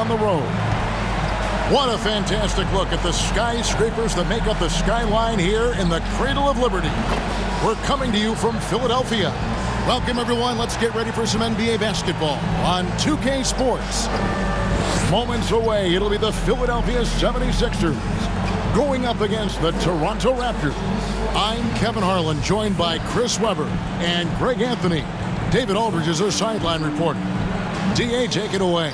down the road. What a fantastic look at the skyscrapers that make up the skyline here in the Cradle of Liberty. We're coming to you from Philadelphia. Welcome, everyone. Let's get ready for some NBA basketball on 2K Sports. Moments away, it'll be the Philadelphia 76ers going up against the Toronto Raptors. I'm Kevin Harlan, joined by Chris Webber and Greg Anthony. David Aldridge is our sideline reporter. DA, take it away.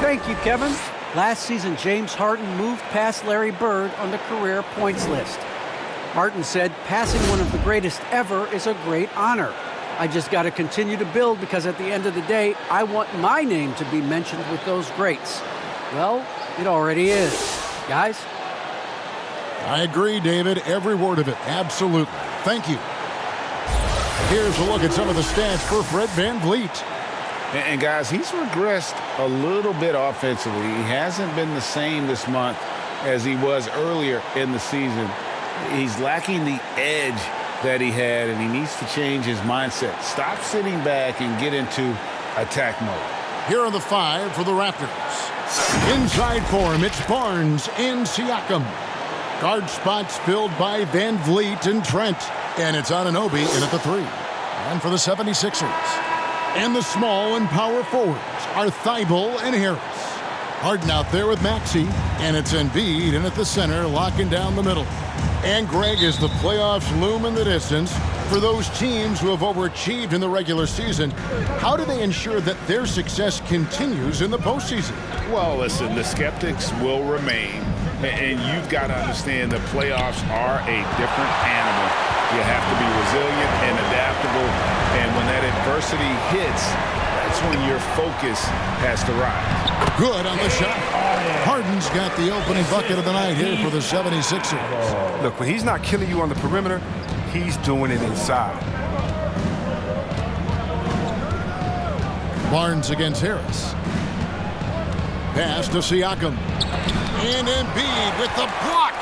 Thank you, Kevin. Last season, James Harden moved past Larry Bird on the career points list. Harden said, passing one of the greatest ever is a great honor. I just got to continue to build because at the end of the day, I want my name to be mentioned with those greats. Well, it already is. Guys? I agree, David. Every word of it. Absolutely. Thank you. Here's a look at some of the stats for Fred VanVleet. And guys, he's regressed a little bit offensively. He hasn't been the same this month as he was earlier in the season. He's lacking the edge that he had, and he needs to change his mindset. Stop sitting back and get into attack mode. Here are the 5 for the Raptors. Inside for him, it's Barnes and Siakam. Guard spots filled by VanVleet and Trent. And it's Anunoby in at the 3. And for the 76ers. And the small and power forwards are Thibault and Harris. Harden out there with Maxey, and it's Embiid in at the center, locking down the middle. And Greg, as the playoffs loom in the distance, for those teams who have overachieved in the regular season, how do they ensure that their success continues in the postseason? Well, listen, the skeptics will remain, and you've got to understand the playoffs are a different animal. You have to be resilient and adaptable, and when that adversity hits, that's when your focus has to rise. Good on the shot. Harden's got the opening bucket of the night here for the 76ers. Look, when he's not killing you on the perimeter, he's doing it inside. Barnes against Harris. Pass to Siakam. And Embiid with the block.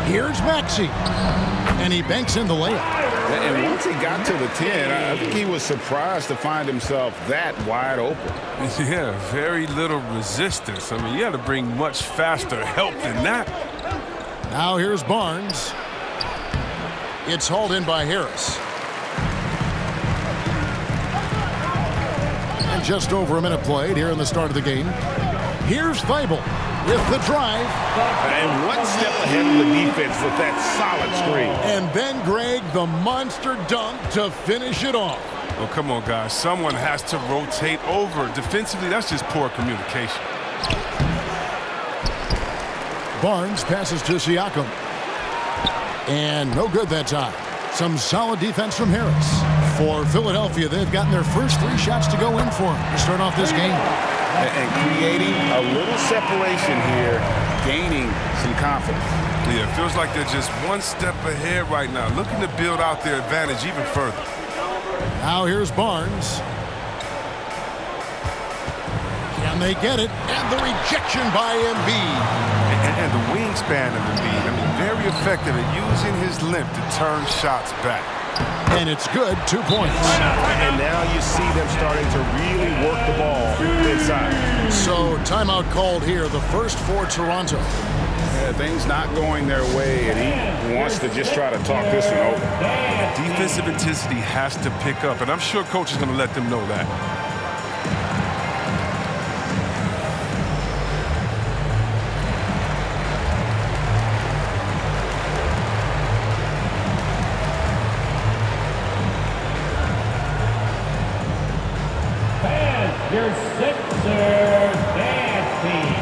Here's Maxey. And he banks in the layup. And once he got to the 10, I think he was surprised to find himself that wide open. Yeah, very little resistance. I mean, you got to bring much faster help than that. Now here's Barnes. It's hauled in by Harris. And just over a minute played here in the start of the game. Here's Thibault with the drive. And one step ahead of the defense with that solid screen. And then, Greg, the monster dunk to finish it off. Oh, come on, guys. Someone has to rotate over. Defensively, that's just poor communication. Barnes passes to Siakam. And no good that time. Some solid defense from Harris. For Philadelphia, they've gotten their first 3 shots to go in for them to start off this game. And creating a little separation here, gaining some confidence. Yeah, it feels like they're just one step ahead right now, looking to build out their advantage even further. Now here's Barnes. Can they get it? And the rejection by Embiid. And the wingspan of Embiid, I mean, very effective at using his length to turn shots back. And it's good, 2 points. And now you see them starting to really work the ball inside. So timeout called here, the first for Toronto. Yeah, things not going their way, and he wants to just try to talk this one over. Defensive intensity has to pick up, and I'm sure coach is going to let them know that. Your Sixers dance team.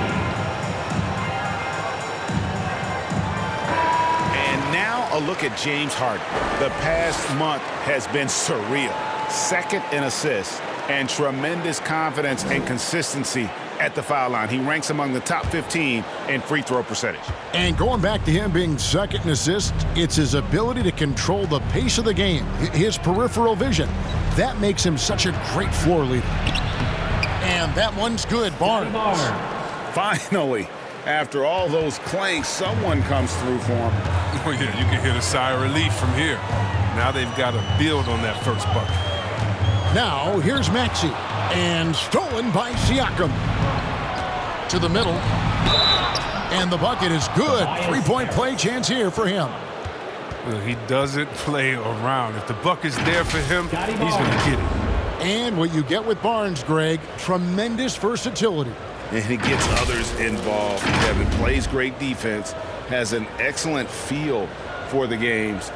And now a look at James Harden. The past month has been surreal. Second in assists and tremendous confidence and consistency at the foul line. He ranks among the top 15 in free throw percentage. And going back to him being second in assists, it's his ability to control the pace of the game, his peripheral vision. That makes him such a great floor leader. And that one's good, Barnes. Finally, after all those clanks, someone comes through for him. Oh, yeah, you can hear the sigh of relief from here. Now they've got to build on that first bucket. Now, here's Maxey. And stolen by Siakam. To the middle. And the bucket is good. Three-point play chance here for him. Well, he doesn't play around. If the bucket's there for him, he's going to get it. And what you get with Barnes, Greg, tremendous versatility. And he gets others involved. Kevin plays great defense, has an excellent feel for the games.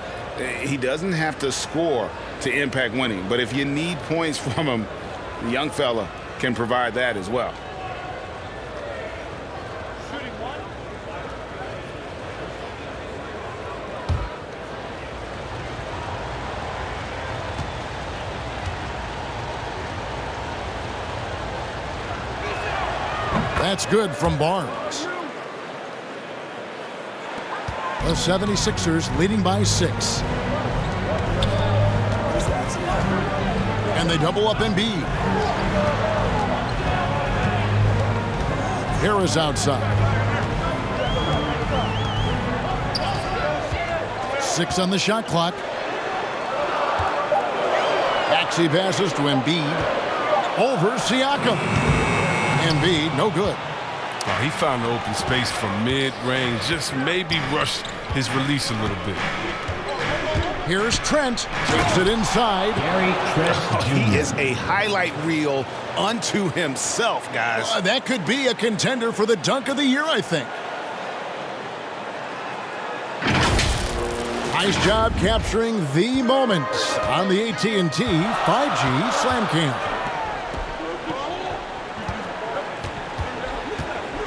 He doesn't have to score to impact winning, but if you need points from him, the young fella can provide that as well. That's good from Barnes. The 76ers leading by 6. And they double up Embiid. Harris outside. 6 on the shot clock. Maxey passes to Embiid. Over Siakam. Embiid, no good. Oh, he found the open space from mid-range. Just maybe rushed his release a little bit. Here's Trent. Takes it inside. He is a highlight reel unto himself, guys. That could be a contender for the dunk of the year, I think. Nice job capturing the moment on the AT&T 5G Slam Cam.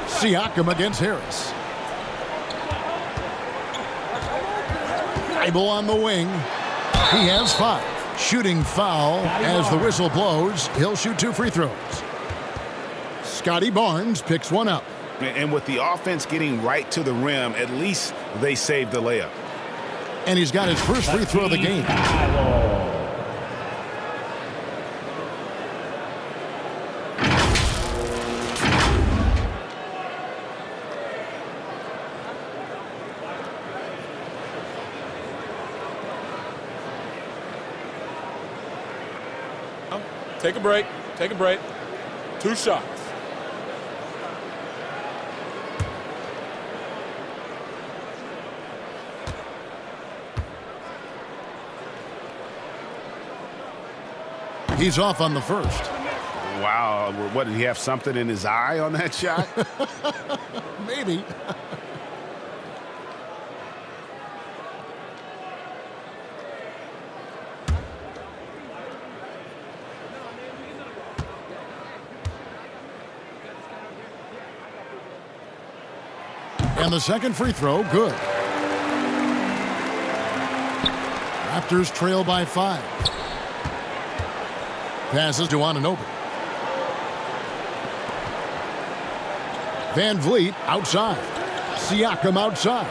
Siakam against Harris. Bible on the wing. He has 5. Shooting foul as the whistle blows. He'll shoot 2 free throws. Scotty Barnes picks one up. And with the offense getting right to the rim, at least they saved the layup. And he's got his first free throw of the game. Take a break. Take a break. 2 shots. He's off on the first. Wow. What, did he have something in his eye on that shot? Maybe. And the second free throw, good. Raptors trail by 5. Passes to Anunoby. Van Vliet outside. Siakam outside.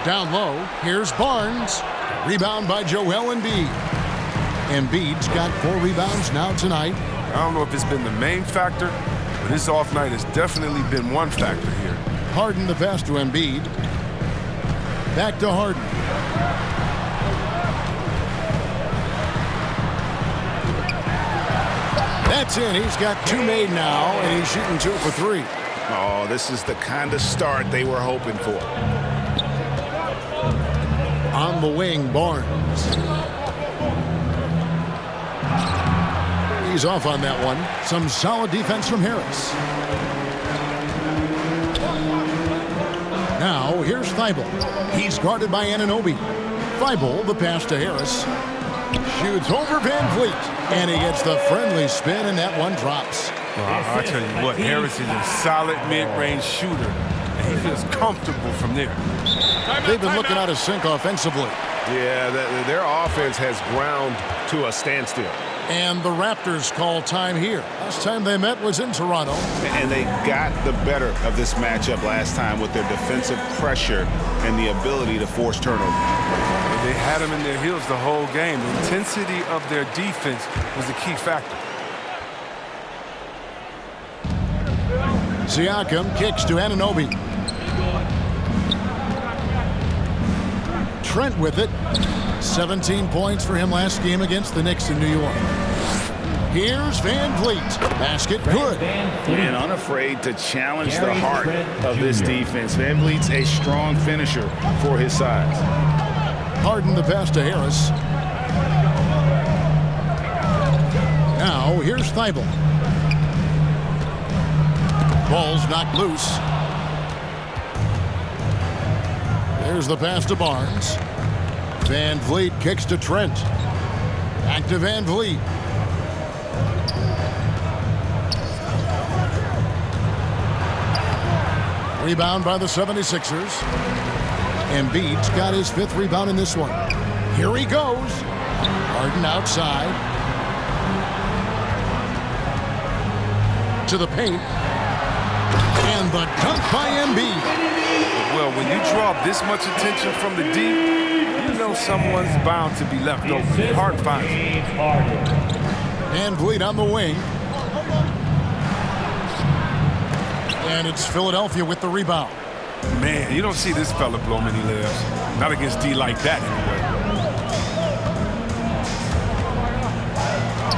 Down low, here's Barnes. Rebound by Joel Embiid. Embiid's got 4 rebounds now tonight. I don't know if it's been the main factor, but his off night has definitely been one factor here. Harden the pass to Embiid. Back to Harden. That's in. He's got 2 made now, and he's shooting 2 for 3. Oh, this is the kind of start they were hoping for. On the wing, Barnes. He's off on that one. Some solid defense from Harris. Now, here's Thibault. He's guarded by Anunoby. Thibault, the pass to Harris. Shoots over Van Vliet. And he gets the friendly spin, and that one drops. Well, I'll tell you what, Harris is a solid mid-range shooter, and he feels comfortable from there. They've been looking out of sync offensively. Yeah, their offense has ground to a standstill. And the Raptors call time here. Last time they met was in Toronto. And they got the better of this matchup last time with their defensive pressure and the ability to force turnover. They had them in their heels the whole game. The intensity of their defense was a key factor. Siakam kicks to Anunoby. Trent with it. 17 points for him last game against the Knicks in New York. Here's Van Vliet. Basket good. And unafraid to challenge the heart of this defense. Van Vliet's a strong finisher for his size. Harden the pass to Harris. Now here's Thibault. Ball's knocked loose. There's the pass to Barnes. Van Vliet kicks to Trent. Back to Van Vliet. Rebound by the 76ers. Embiid's got his 5th rebound in this one. Here he goes. Harden outside. To the paint. And the dunk by Embiid. Well, when you draw this much attention from the deep, you know someone's bound to be left open. Hard finds it. Van Vliet on the wing. And it's Philadelphia with the rebound. Man, you don't see this fella blow many layups. Not against D like that, anyway.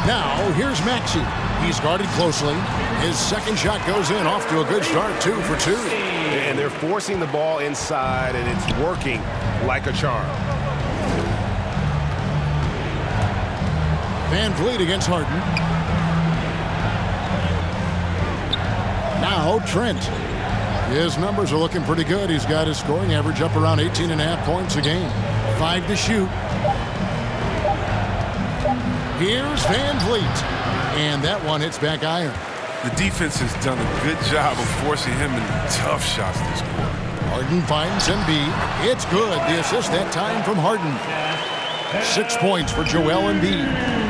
Now, here's Maxey. He's guarded closely. His second shot goes in, off to a good start, 2 for 2. And they're forcing the ball inside, and it's working like a charm. Van Vliet against Harden. Now Trent. His numbers are looking pretty good. He's got his scoring average up around 18.5 points a game. 5 to shoot. Here's Van Vliet. And that one hits back iron. The defense has done a good job of forcing him into tough shots this quarter. Harden finds Embiid. It's good. The assist that time from Harden. 6 points for Joel Embiid.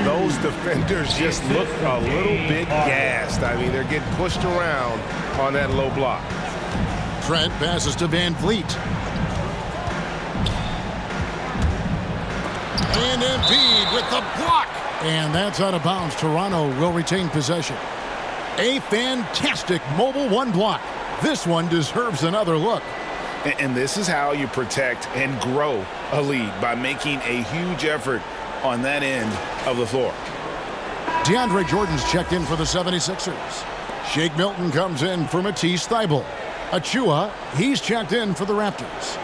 Those defenders just look a little bit gassed. I mean, they're getting pushed around on that low block. Trent passes to Van Vliet. And Embiid with the block. And that's out of bounds. Toronto will retain possession. A fantastic mobile one block. This one deserves another look. And this is how you protect and grow a lead, by making a huge effort on that end of the floor. DeAndre Jordan's checked in for the 76ers. Shake Milton comes in for Matisse Thybulle. Achua, he's checked in for the Raptors.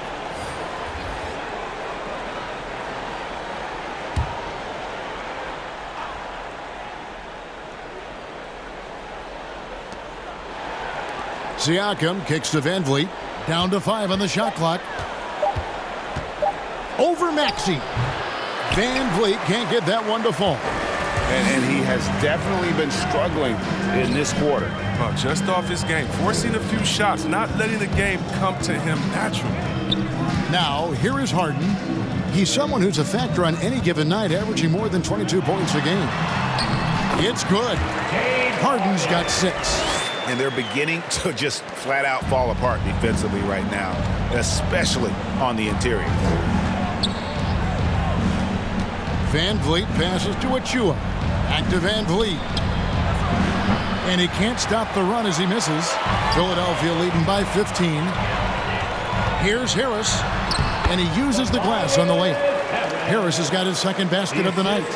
Siakam kicks to Van Vliet. Down to 5 on the shot clock. Over Maxey. Van Vliet can't get that one to fall. And he has definitely been struggling in this quarter. Well, just off his game, forcing a few shots, not letting the game come to him naturally. Now, here is Harden. He's someone who's a factor on any given night, averaging more than 22 points a game. It's good. Harden's got 6. And they're beginning to just flat out fall apart defensively right now, especially on the interior. Van Vliet passes to Achua. Back to Van Vliet. And he can't stop the run as he misses. Philadelphia leading by 15. Here's Harris. And he uses the glass on the layup. Harris has got his second basket of the night.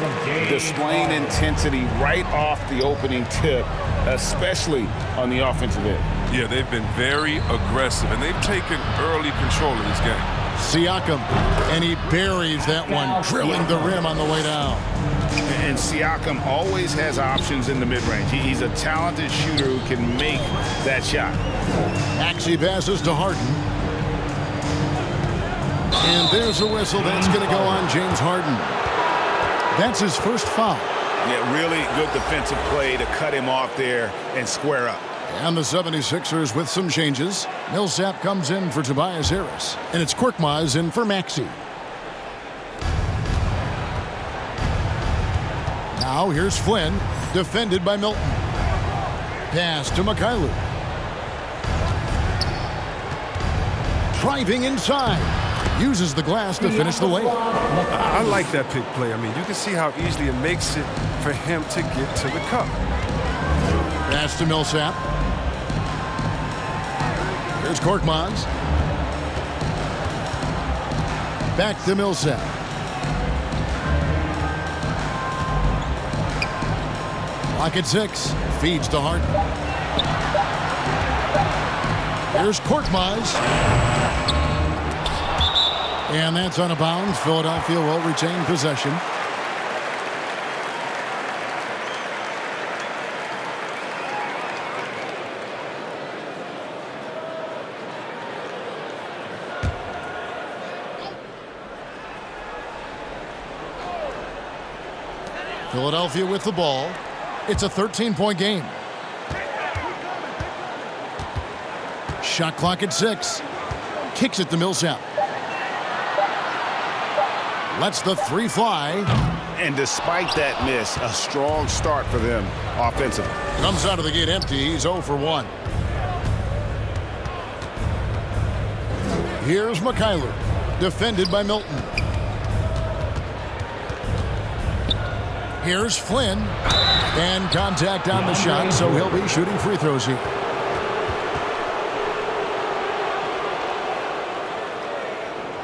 Displaying intensity right off the opening tip, especially on the offensive end. Yeah, they've been very aggressive, and they've taken early control of this game. Siakam, and he buries that one, drilling the rim on the way down. And Siakam always has options in the mid-range. He's a talented shooter who can make that shot. Maxey passes to Harden. And there's a whistle that's going to go on James Harden. That's his first foul. Yeah, really good defensive play to cut him off there and square up. And the 76ers with some changes. Millsap comes in for Tobias Harris. And it's Korkmaz in for Maxey. Now here's Flynn, defended by Milton. Pass to Mikhailuk. Driving inside. Uses the glass to finish the layup. I like that pick play. I mean, you can see how easily it makes it for him to get to the cup. Pass to Millsap. Here's Korkmaz. Back to Millsap. Clock at 6. Feeds to Harden. Here's Korkmaz. And that's out of bounds. Philadelphia will retain possession. Philadelphia with the ball. It's a 13-point game. Shot clock at 6. Kicks it to Millsap. Lets the 3 fly. And despite that miss, a strong start for them offensively. Comes out of the gate empty. He's 0 for 1. Here's Mikhailuk. Defended by Milton. Here's Flynn. And contact on the shot, so he'll be shooting free throws here.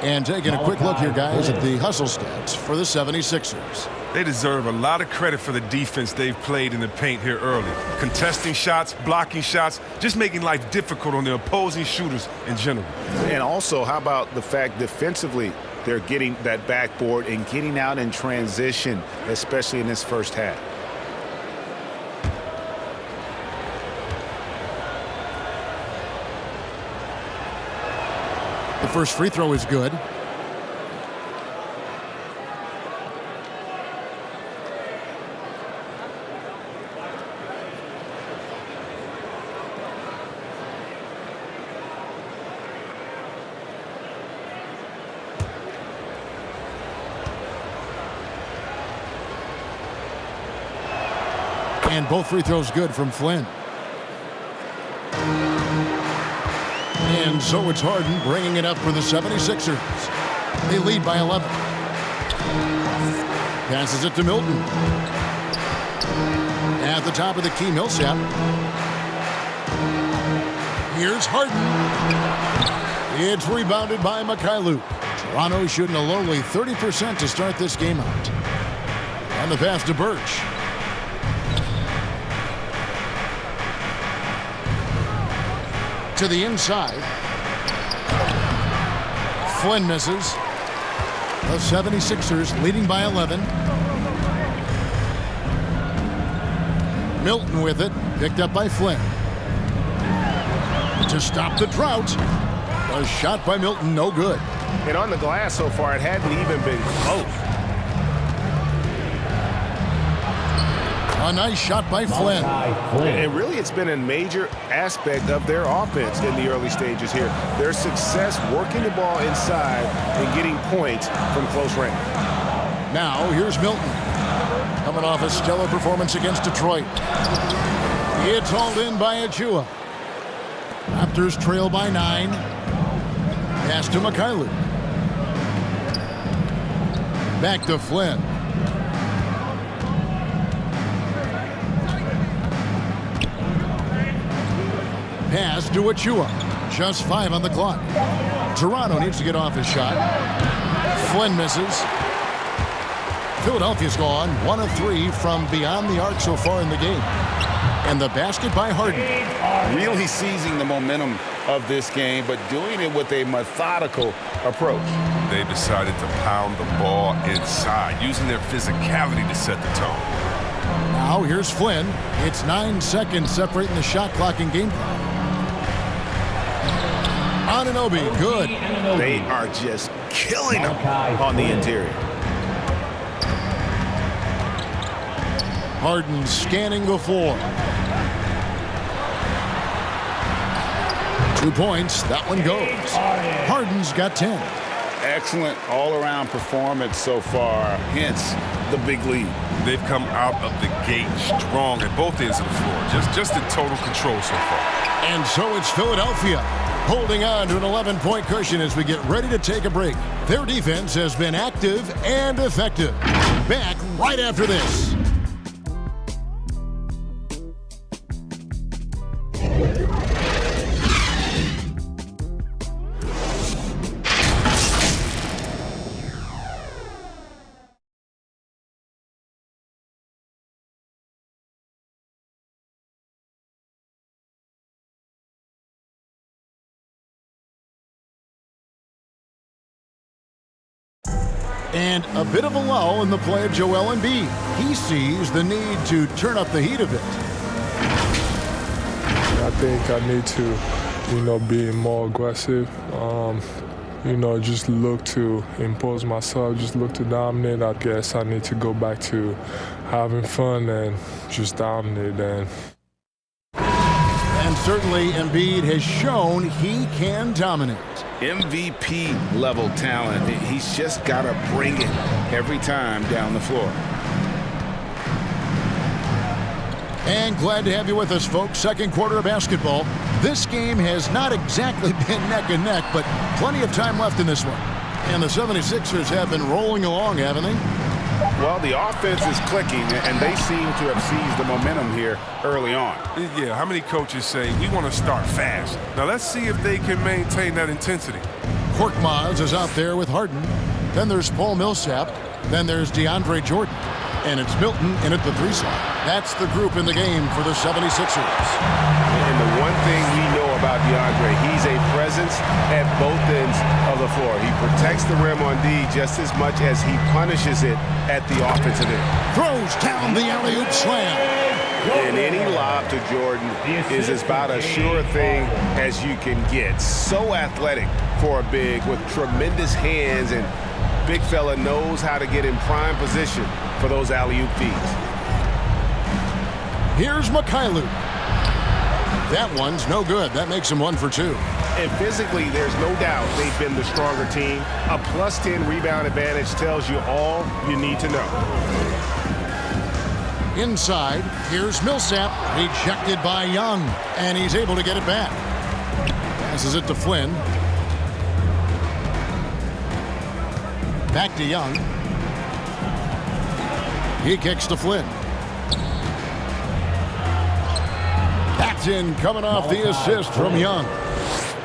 And taking a quick look here, guys, at the hustle stats for the 76ers. They deserve a lot of credit for the defense they've played in the paint here early. Contesting shots, blocking shots, just making life difficult on the opposing shooters in general. And also, how about the fact defensively, they're getting that backboard and getting out in transition, especially in this first half. The first free throw is good. And both free throws good from Flynn. And so it's Harden bringing it up for the 76ers. They lead by 11. Passes it to Milton. At the top of the key, Millsap. Here's Harden. It's rebounded by Mikhailuk. Toronto shooting a lowly 30% to start this game out. And the pass to Birch. To the inside. Flynn misses. The 76ers leading by 11. Milton with it. Picked up by Flynn. To stop the drought. A shot by Milton, no good. And on the glass so far, it hadn't even been close. A nice shot by Flynn. And really, it's been a major aspect of their offense in the early stages here. Their success working the ball inside and getting points from close range. Now, here's Milton. Coming off a stellar performance against Detroit. It's hauled in by Achua. Raptors trail by 9. Pass to Mikhailuk. Back to Flynn. Pass to Achua. Just 5 on the clock. Toronto needs to get off his shot. Flynn misses. Philadelphia's gone 1 of 3 from beyond the arc so far in the game. And the basket by Harden. Really seizing the momentum of this game, but doing it with a methodical approach. They decided to pound the ball inside, using their physicality to set the tone. Now here's Flynn. It's 9 seconds separating the shot clock and game clock. Anunoby, good. They are just killing them on the interior. Harden scanning the floor. 2 points. That one goes. Harden's got 10. Excellent all-around performance so far, hence the big lead. They've come out of the gate strong at both ends of the floor. Just in total control so far. And so it's Philadelphia holding on to an 11-point cushion as we get ready to take a break. Their defense has been active and effective. Back right after this. And a bit of a lull in the play of Joel Embiid. He sees the need to turn up the heat a bit. I think I need to, be more aggressive. Just look to impose myself, just look to dominate. I guess I need to go back to having fun and just dominate. And certainly Embiid has shown he can dominate. MVP level talent. He's just got to bring it every time down the floor. And glad to have you with us, folks. Second quarter of basketball. This game has not exactly been neck and neck, but plenty of time left in this one. And the 76ers have been rolling along, haven't they? Well, the offense is clicking, and they seem to have seized the momentum here early on. Yeah, how many coaches say, we want to start fast? Now let's see if they can maintain that intensity. Korkmaz is out there with Harden. Then there's Paul Millsap. Then there's DeAndre Jordan. And it's Milton in at the 3 slot. That's the group in the game for the 76ers. And the one thing we know about DeAndre, he's a presence at both ends of the floor. He protects the rim on D just as much as he punishes it at the offensive end. Throws down the alley-oop slam. And any lob to Jordan is about as sure a thing as you can get. So athletic for a big with tremendous hands, and big fella knows how to get in prime position for those alley-oop feeds. Here's Mikhailuk. That one's no good. That makes him 1 for 2. And physically, there's no doubt they've been the stronger team. A +10 rebound advantage tells you all you need to know. Inside, here's Millsap, rejected by Young, and he's able to get it back. Passes it to Flynn. Back to Young. He kicks to Flynn. Captain coming off the assist from Young.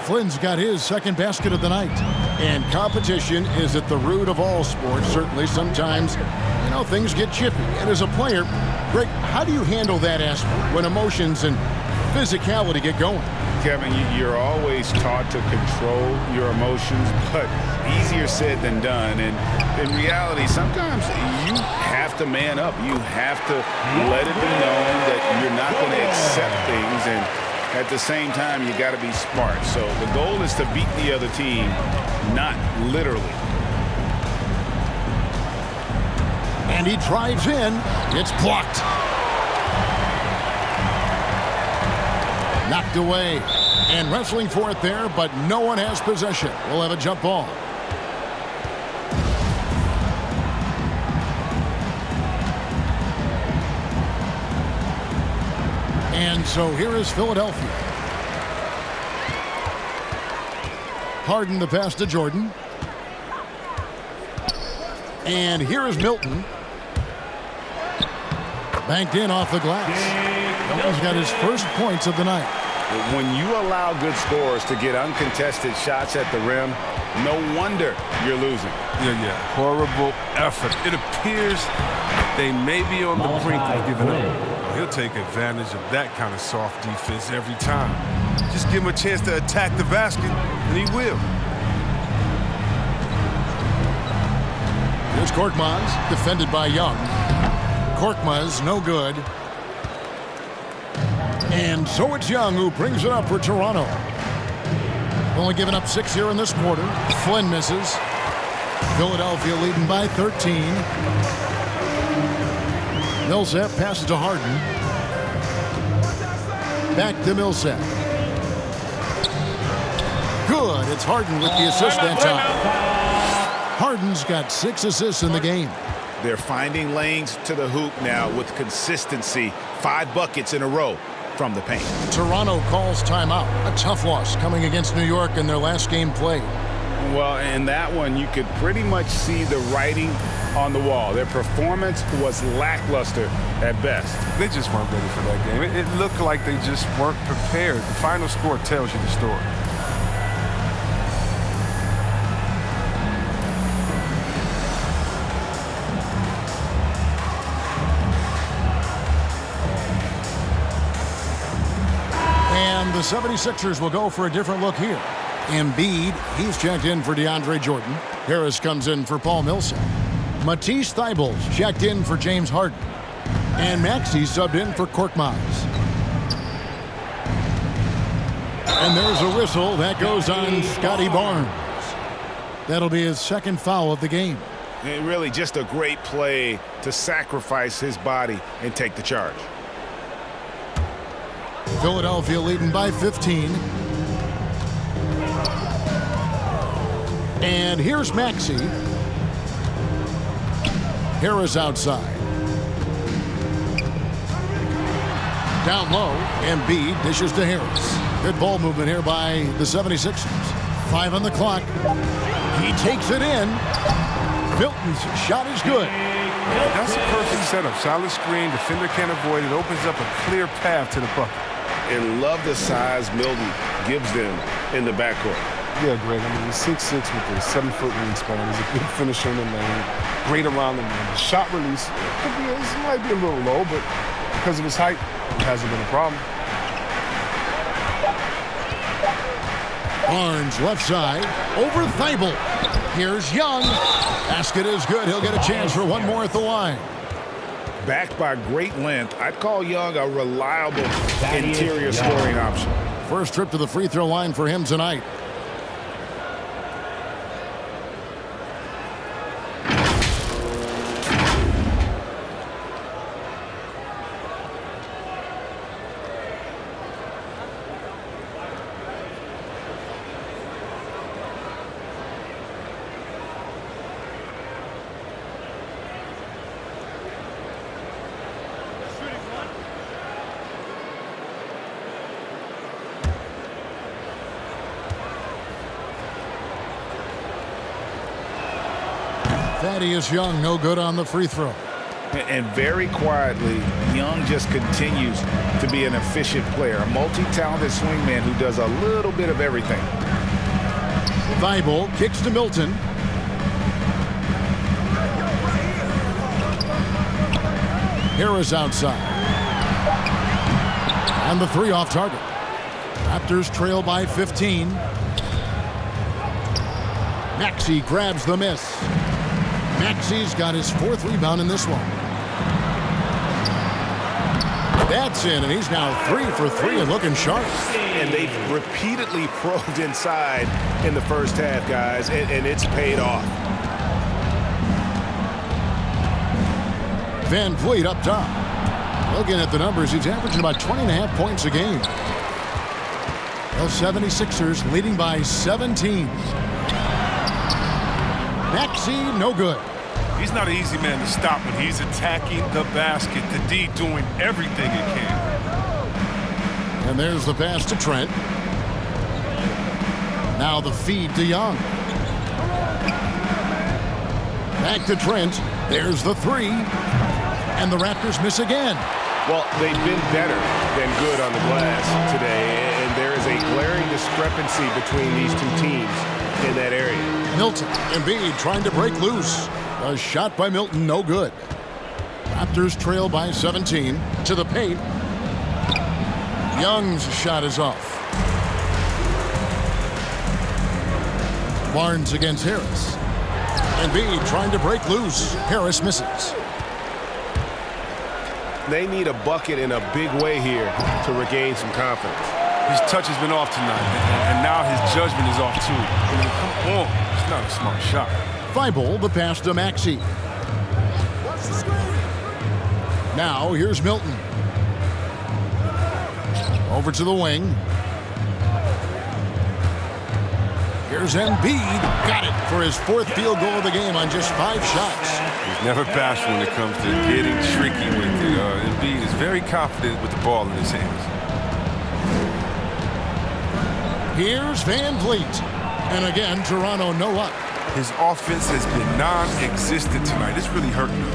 Flynn's got his second basket of the night. And competition is at the root of all sports. Certainly sometimes, things get chippy. And as a player, Greg, how do you handle that aspect when emotions and physicality get going? Kevin, you're always taught to control your emotions, but easier said than done. And in reality, sometimes you have to man up. You have to let it be known that you're not going to accept things. And at the same time, you got to be smart. So the goal is to beat the other team, not literally. And he drives in. It's blocked. Knocked away. And wrestling for it there, but no one has possession. We'll have a jump ball. And so here is Philadelphia. Harden the pass to Jordan. And here is Milton. Banked in off the glass. Milton's got his first points of the night. When you allow good scorers to get uncontested shots at the rim, no wonder you're losing. Yeah. Horrible effort. It appears they may be on the brink of giving up. He'll take advantage of that kind of soft defense every time. Just give him a chance to attack the basket, and he will. Here's Korkmaz, defended by Young. Korkmaz, no good. And so it's Young who brings it up for Toronto. Only giving up 6 here in this quarter. Flynn misses. Philadelphia leading by 13. Millsap passes to Harden. Back to Millsap. Good. It's Harden with the assist that time. Harden's got 6 assists in the game. They're finding lanes to the hoop now with consistency. 5 buckets in a row from the paint. Toronto calls timeout. A tough loss coming against New York in their last game played. Well, in that one, you could pretty much see the writing on the wall. Their performance was lackluster at best. They just weren't ready for that game. It looked like they just weren't prepared. The final score tells you the story. The 76ers will go for a different look here. Embiid, he's checked in for DeAndre Jordan. Harris comes in for Paul Millsap. Matisse Thybulle's checked in for James Harden. And Maxey subbed in for Korkmaz. And there's a whistle that goes on Scotty Barnes. That'll be his second foul of the game. And really just a great play to sacrifice his body and take the charge. Philadelphia leading by 15. And here's Maxey. Harris outside. Down low, Embiid dishes to Harris. Good ball movement here by the 76ers. 5 on the clock. He takes it in. Milton's shot is good. That's a perfect setup. Solid screen, defender can't avoid it. Opens up a clear path to the bucket. And love the size Milton gives them in the backcourt. Yeah, Greg. I mean, he's 6'6" with a 7-foot wingspan. He's a good finisher in the lane. Great around the rim. The shot release it might be a little low, but because of his height, it hasn't been a problem. Barnes left side over Thybulle. Here's Young. Basket is good. He'll get a chance for one more at the line. Backed by great length, I'd call Young a reliable interior scoring option. First trip to the free throw line for him tonight. Thaddeus Young, no good on the free throw. And very quietly, Young just continues to be an efficient player, a multi-talented swingman who does a little bit of everything. Thybulle kicks to Milton. Harris outside. And the three off target. Raptors trail by 15. Maxey grabs the miss. Maxey's got his 4th rebound in this one. That's in, and he's now 3 for 3 and looking sharp. And they've repeatedly probed inside in the first half, guys, and it's paid off. Van Vliet up top. Looking at the numbers, he's averaging about 20.5 points a game. The 76ers leading by 17. Maxey, no good. He's not an easy man to stop when he's attacking the basket. The D doing everything he can. And there's the pass to Trent. Now the feed to Young. Back to Trent. There's the 3. And the Raptors miss again. Well, they've been better than good on the glass today, and there is a glaring discrepancy between these two teams in that area. Milton, Embiid trying to break loose. A shot by Milton, no good. Raptors trail by 17 to the paint. Young's shot is off. Barnes against Harris. Embiid trying to break loose. Harris misses. They need a bucket in a big way here to regain some confidence. His touch has been off tonight, and now his judgment is off too. I mean, come on, it's not a smart shot. Thybulle, the pass to Maxey. Now here's Milton. Over to the wing. Here's Embiid. Got it for his 4th field goal of the game on just 5 shots. He's never bashful when it comes to getting tricky with it. Embiid is very confident with the ball in his hands. Here's Van Vliet. And again, Toronto no up. His offense has been non-existent tonight. It's really hurting him.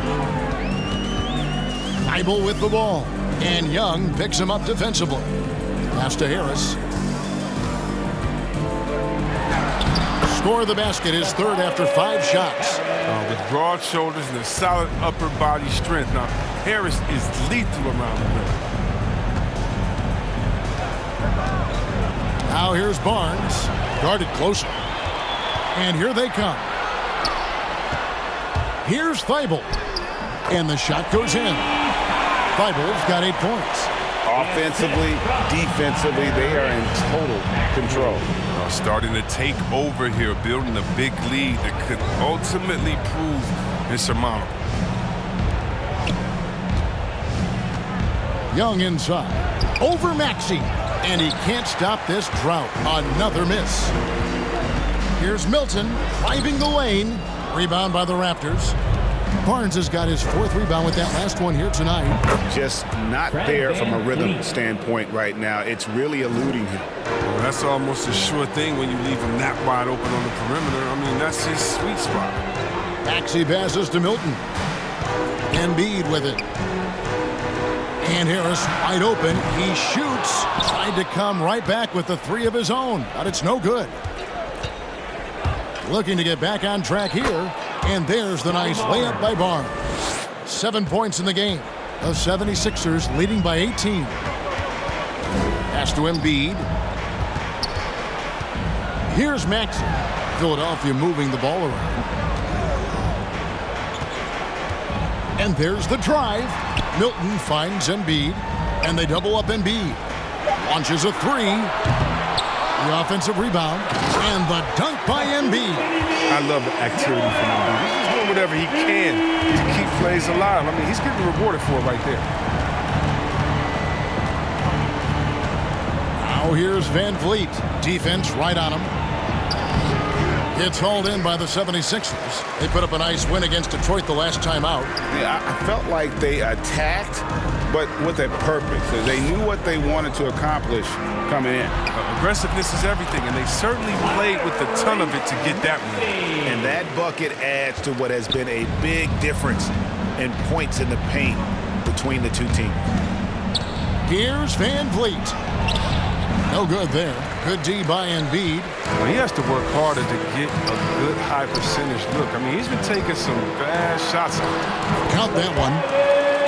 Thybulle with the ball. And Young picks him up defensively. Pass to Harris. Score the basket, his 3rd after 5 shots. With broad shoulders and a solid upper body strength. Now, Harris is lethal around the rim. Now here's Barnes. Guarded closer. And here they come. Here's Thibault. And the shot goes in. Thibault's got 8 points. Offensively, defensively, they are in total control. Starting to take over here, building a big lead that could ultimately prove insurmountable. Young inside. Over Maxey. And he can't stop this drought. Another miss. Here's Milton driving the lane. Rebound by the Raptors. Barnes has got his 4th rebound with that last one here tonight. Just not there from a rhythm standpoint right now. It's really eluding him. Well, that's almost a sure thing when you leave him that wide open on the perimeter. I mean, that's his sweet spot. Maxey passes to Milton. Embiid with it. And Harris wide open. He shoots. Tried to come right back with the 3 of his own, but it's no good. Looking to get back on track here. And there's the nice layup by Barnes. 7 points in the game. The 76ers leading by 18. Pass to Embiid. Here's Maxey. Philadelphia moving the ball around. And there's the drive. Milton finds Embiid. And they double up Embiid. Launches a 3. The offensive rebound. And the dunk by Embiid. I love the activity from Embiid. He's just doing whatever he can to keep plays alive. I mean, he's getting rewarded for it right there. Now here's Van Vliet. Defense right on him. It's hauled in by the 76ers. They put up a nice win against Detroit the last time out. Yeah, I felt like they attacked, but with a purpose. They knew what they wanted to accomplish coming in. Aggressiveness is everything, and they certainly played with a ton of it to get that win. And that bucket adds to what has been a big difference in points in the paint between the two teams. Here's Van Vliet. No good there. Good D by Embiid. Well, he has to work harder to get a good high percentage look. I mean, he's been taking some bad shots out there. Count that one.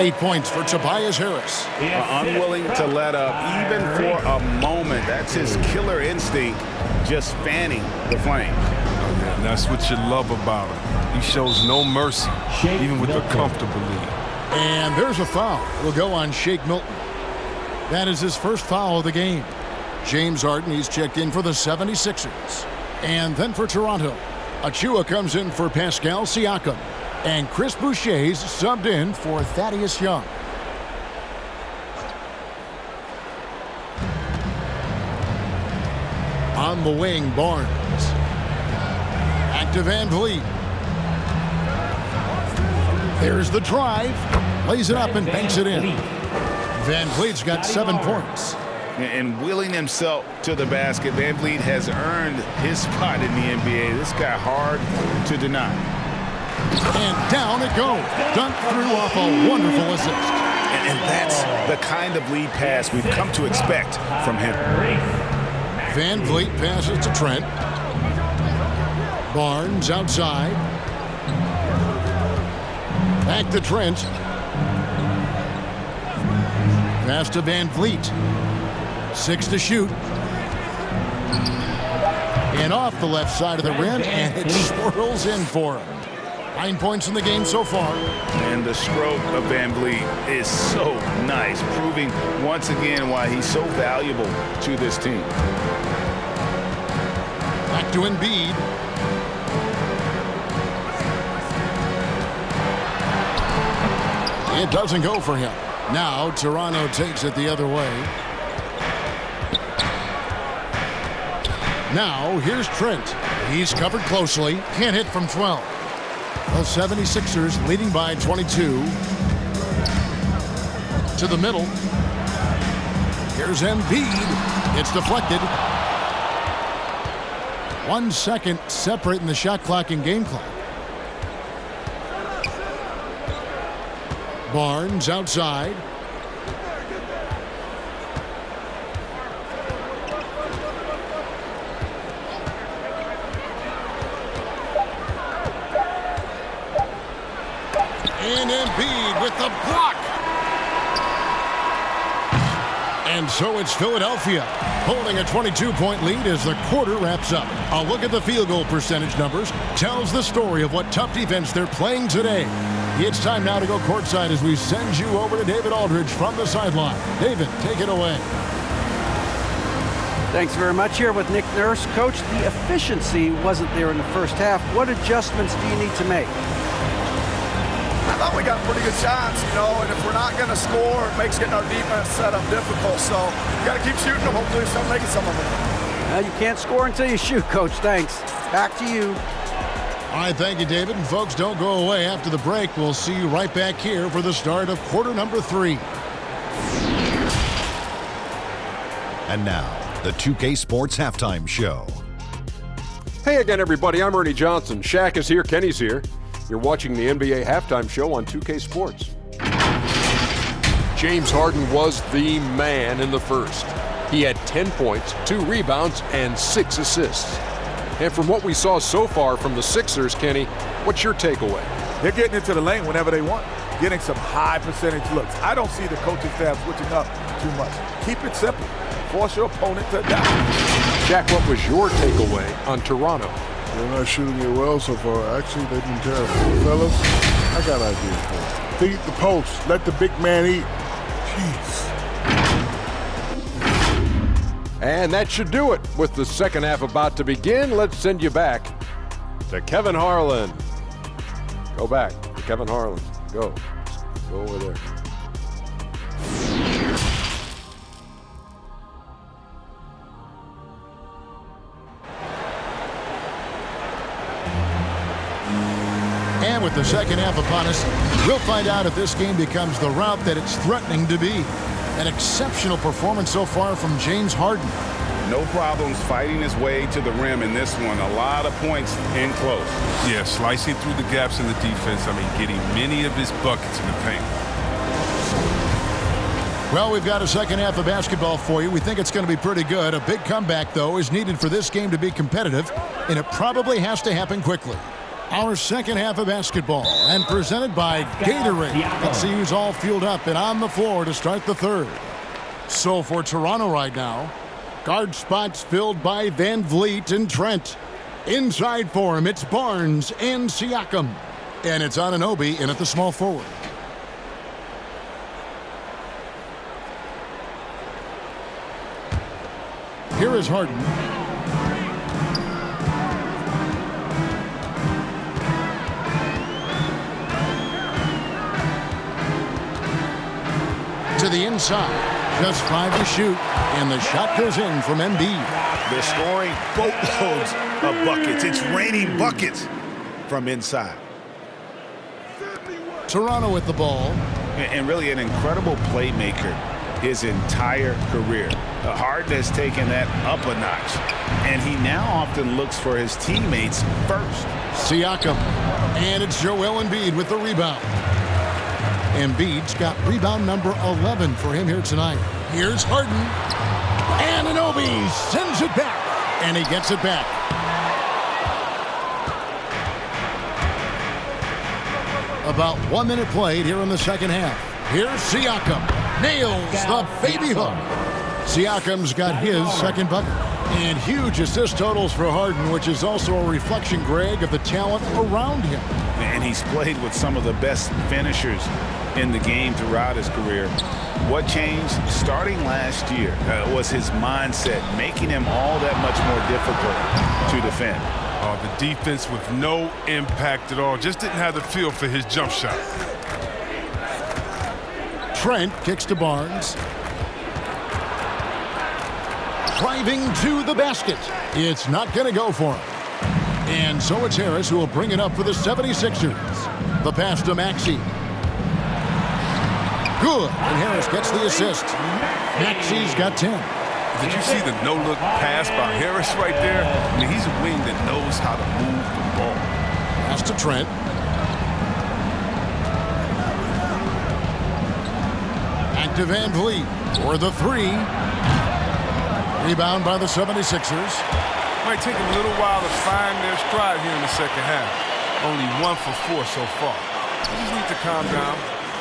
8 points for Tobias Harris. Unwilling to let up even for a moment. That's his killer instinct, just fanning the flames. And that's what you love about him. He shows no mercy, even with a comfortable lead. And there's a foul. Will go on Shake Milton. That is his first foul of the game. James Harden, he's checked in for the 76ers. And then for Toronto, Achua comes in for Pascal Siakam. And Chris Boucher's subbed in for Thaddeus Young. On the wing, Barnes. Back to Van Vliet. There's the drive. Lays it up and banks it in. Van Vliet's got 7 points. And wheeling himself to the basket, Van Vliet has earned his spot in the NBA. This guy hard to deny. And down it goes. Dunked through off a wonderful assist. And that's the kind of lead pass we've come to expect from him. Van Vliet passes to Trent. Barnes outside. Back to Trent. Pass to Van Vliet. 6 to shoot. And off the left side of the rim, and it swirls in for him. 9 points in the game so far. And the stroke of Van Vliet is so nice, proving once again why he's so valuable to this team. Back to Embiid. It doesn't go for him. Now Toronto takes it the other way. Now here's Trent. He's covered closely. Can't hit from 12. The 76ers leading by 22. To the middle. Here's Embiid. It's deflected. 1 second separating the shot clock and game clock. Barnes outside. And Embiid with the block. And so it's Philadelphia holding a 22-point lead as the quarter wraps up. A look at the field goal percentage numbers tells the story of what tough defense they're playing today. It's time now to go courtside as we send you over to David Aldridge from the sideline. David, take it away. Thanks very much. Here with Nick Nurse. Coach, the efficiency wasn't there in the first half. What adjustments do you need to make? I thought we got pretty good shots, and if we're not going to score, it makes getting our defense set up difficult. So we got to keep shooting them. Hopefully, start making some of them. Well, you can't score until you shoot, Coach. Thanks. Back to you. All right, thank you, David. And folks, don't go away. After the break, we'll see you right back here for the start of quarter number 3. And now, the 2K Sports Halftime Show. Hey again, everybody. I'm Ernie Johnson. Shaq is here. Kenny's here. You're watching the NBA Halftime Show on 2K Sports. James Harden was the man in the first. He had 10 points, 2 rebounds, and 6 assists. And from what we saw so far from the Sixers, Kenny, what's your takeaway? They're getting into the lane whenever they want, getting some high percentage looks. I don't see the coaching staff switching up too much. Keep it simple. Force your opponent to adapt. Jack, what was your takeaway on Toronto? They're not shooting it well so far. Actually, they've been terrible. Fellas, I got ideas for you. Feed the post. Let the big man eat. Jeez. And that should do it. With the second half about to begin, let's send you back to Kevin Harlan. Go back to Kevin Harlan. Go over there. And with the second half upon us, we'll find out if this game becomes the route that it's threatening to be. An exceptional performance so far from James Harden. No problems fighting his way to the rim in this one. A lot of points in close. Yeah, slicing through the gaps in the defense. Getting many of his buckets in the paint. Well, we've got a second half of basketball for you. We think it's going to be pretty good. A big comeback, though, is needed for this game to be competitive, and it probably has to happen quickly. Our second half of basketball, and presented by Gatorade. Let's see who's all fueled up and on the floor to start the third. So for Toronto right now, guard spots filled by Van Vliet and Trent. Inside for him, it's Barnes and Siakam. And it's Anunoby in at the small forward. Here is Harden. To the inside, just 5 to shoot, and the shot goes in from Embiid. They're scoring boatloads of buckets. It's raining buckets from inside. Toronto with the ball. And really an incredible playmaker his entire career. Harden has taken that up a notch, and he now often looks for his teammates first. Siakam, and it's Joel Embiid with the rebound. Embiid's got rebound number 11 for him here tonight. Here's Harden. Anunoby sends it back, and he gets it back. About 1 minute played here in the second half. Here's Siakam. Nails the baby hook. Siakam's got his second bucket. And huge assist totals for Harden, which is also a reflection, Greg, of the talent around him. And he's played with some of the best finishers in the game throughout his career. What changed starting last year was his mindset, making him all that much more difficult to defend. The defense with no impact at all. Just didn't have the feel for his jump shot. Trent kicks to Barnes. Driving to the basket. It's not going to go for him. And so it's Harris who will bring it up for the 76ers. The pass to Maxey. Good. And Harris gets the assist. Maxey's got 10. Did you see the no-look pass by Harris right there? He's a wing that knows how to move the ball. Pass to Trent. Back to Van Vliet for the 3. Rebound by the 76ers. Might take them a little while to find their stride here in the second half. Only 1 for 4 so far. They just need to calm down,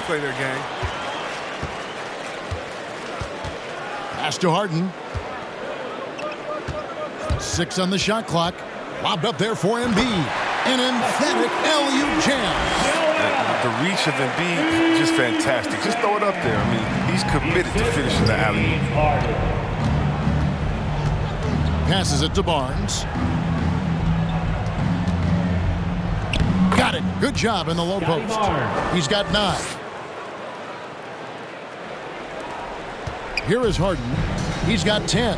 play their game. Pass to Harden. 6 on the shot clock. Lobbed up there for Embiid. An emphatic LU jam. The reach of Embiid, just fantastic. Just throw it up there. I mean, he's committed to finishing the alley. Passes it to Barnes. Got it. Good job in the low post. He's got 9. Here is Harden. He's got 10.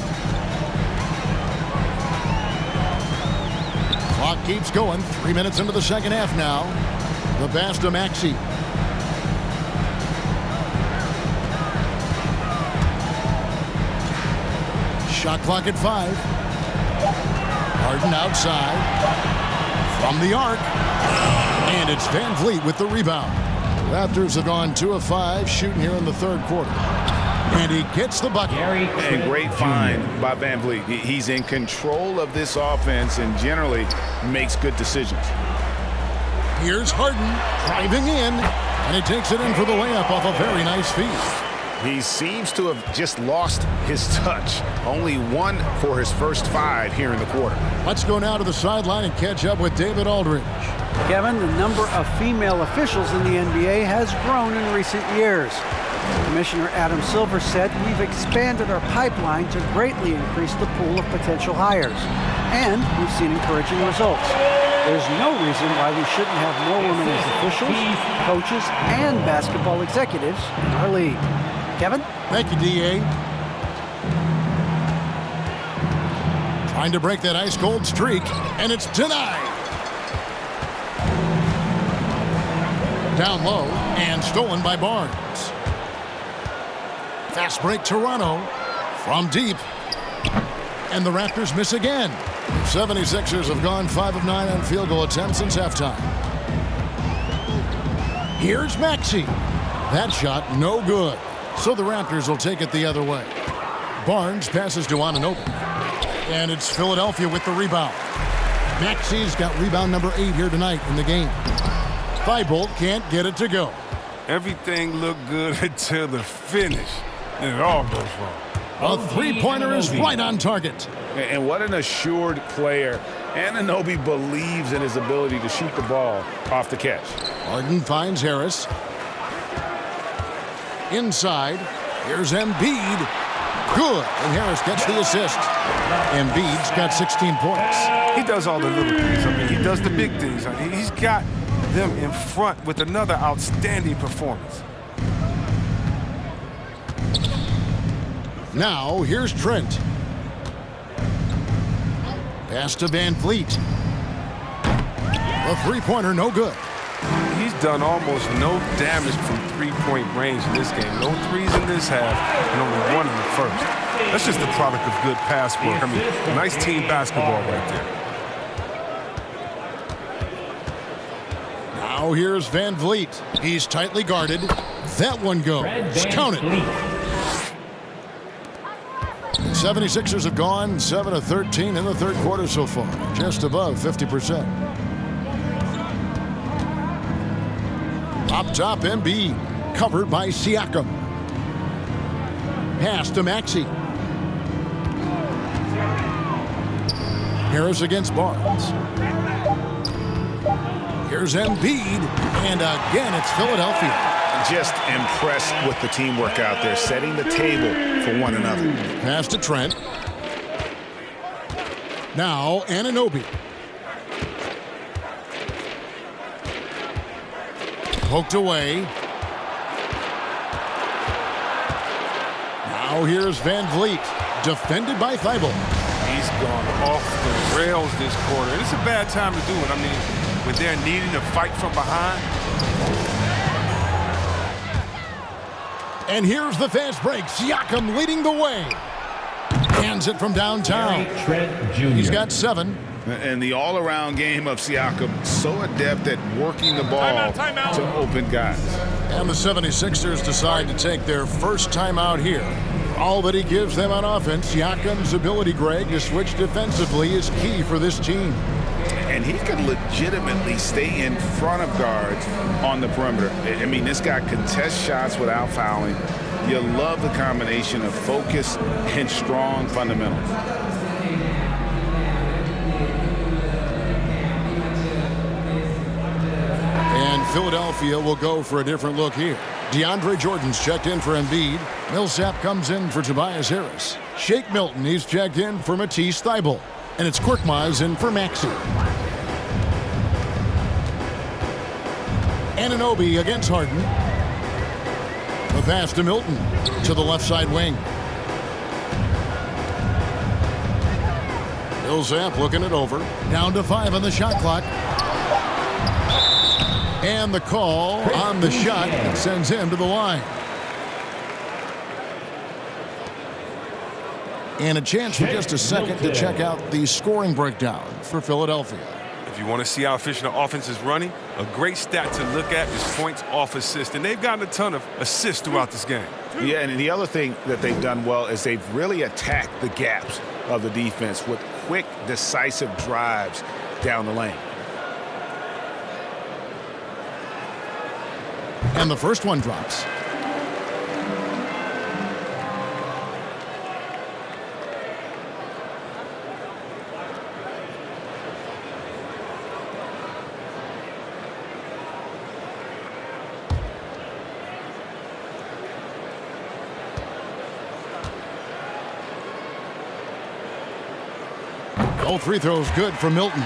Clock keeps going. 3 minutes into the second half now. The pass to Maxey. Shot clock at 5. Harden outside. From the arc. And it's Van Vliet with the rebound. Raptors have gone 2 of 5 shooting here in the third quarter. And he gets the bucket. And great find by Van Vliet. He's in control of this offense and generally makes good decisions. Here's Harden driving in, and he takes it in for the layup off a very nice feed. He seems to have just lost his touch. Only 1 for his first 5 here in the quarter. Let's go now to the sideline and catch up with David Aldridge. Kevin, the number of female officials in the NBA has grown in recent years. Commissioner Adam Silver said we've expanded our pipeline to greatly increase the pool of potential hires. And we've seen encouraging results. There's no reason why we shouldn't have more women as officials, coaches, and basketball executives in our league. Kevin? Thank you, D.A. Trying to break that ice-cold streak, and it's denied. Down low, and stolen by Barnes. Fast break, Toronto. From deep. And the Raptors miss again. 76ers have gone 5 of 9 on field goal attempts since halftime. Here's Maxey. That shot, no good. So the Raptors will take it the other way. Barnes passes to Anunoby. And it's Philadelphia with the rebound. Maxey's got rebound number 8 here tonight in the game. Thibault can't get it to go. Everything looked good until the finish. And it all goes wrong. A three-pointer is right on target. And what an assured player. Anunoby believes in his ability to shoot the ball off the catch. Harden finds Harris. Inside. Here's Embiid. Good. And Harris gets the assist. Embiid's got 16 points. He does all the little things. I mean, he does the big things. I mean, he's got them in front with another outstanding performance. Now, here's Trent. Pass to Van Vliet. The three-pointer, no good. He's done almost no damage from three-point range in this game. No threes in this half, and only 1 in the first. That's just the product of good pass work. I mean, nice team basketball right there. Now here's Van Vliet. He's tightly guarded. That one goes. Count it. 76ers have gone 7 of 13 in the third quarter so far. Just above 50%. Up top, Embiid. Covered by Siakam. Pass to Maxey. Harris against Barnes. Here's Embiid. And again, it's Philadelphia. Just impressed with the teamwork out there, setting the table for one another. Pass to Trent. Now, Anunoby. Poked away. Now here's Van Vliet. Defended by Thibault. He's gone off the rails this quarter. It's a bad time to do it. I mean, when they're needing to fight from behind. And here's the fast break. Siakam leading the way. Hands it from downtown. He's got 7. And the all-around game of Siakam, so adept at working the ball to open guys. And the 76ers decide to take their first timeout here. All that he gives them on offense, Siakam's ability, Greg, to switch defensively is key for this team. and he could legitimately stay in front of guards on the perimeter. I mean, this guy contests shots without fouling. You love the combination of focus and strong fundamentals. And Philadelphia will go for a different look here. DeAndre Jordan's checked in for Embiid. Millsap comes in for Tobias Harris. Shake Milton, he's checked in for Matisse Thybulle. And it's Korkmaz in for Maxey. Anunoby against Harden. The pass to Milton to the left side wing. Millsap looking it over. Down to 5 on the shot clock. And the call on the shot sends him to the line. And a chance for just a second to check out the scoring breakdown for Philadelphia. If you want to see how efficient the offense is running, a great stat to look at is points off assist. And they've gotten a ton of assists throughout this game. Yeah, and the other thing that they've done well is they've really attacked the gaps of the defense with quick, decisive drives down the lane. And the first one drops. All free throws good for Milton.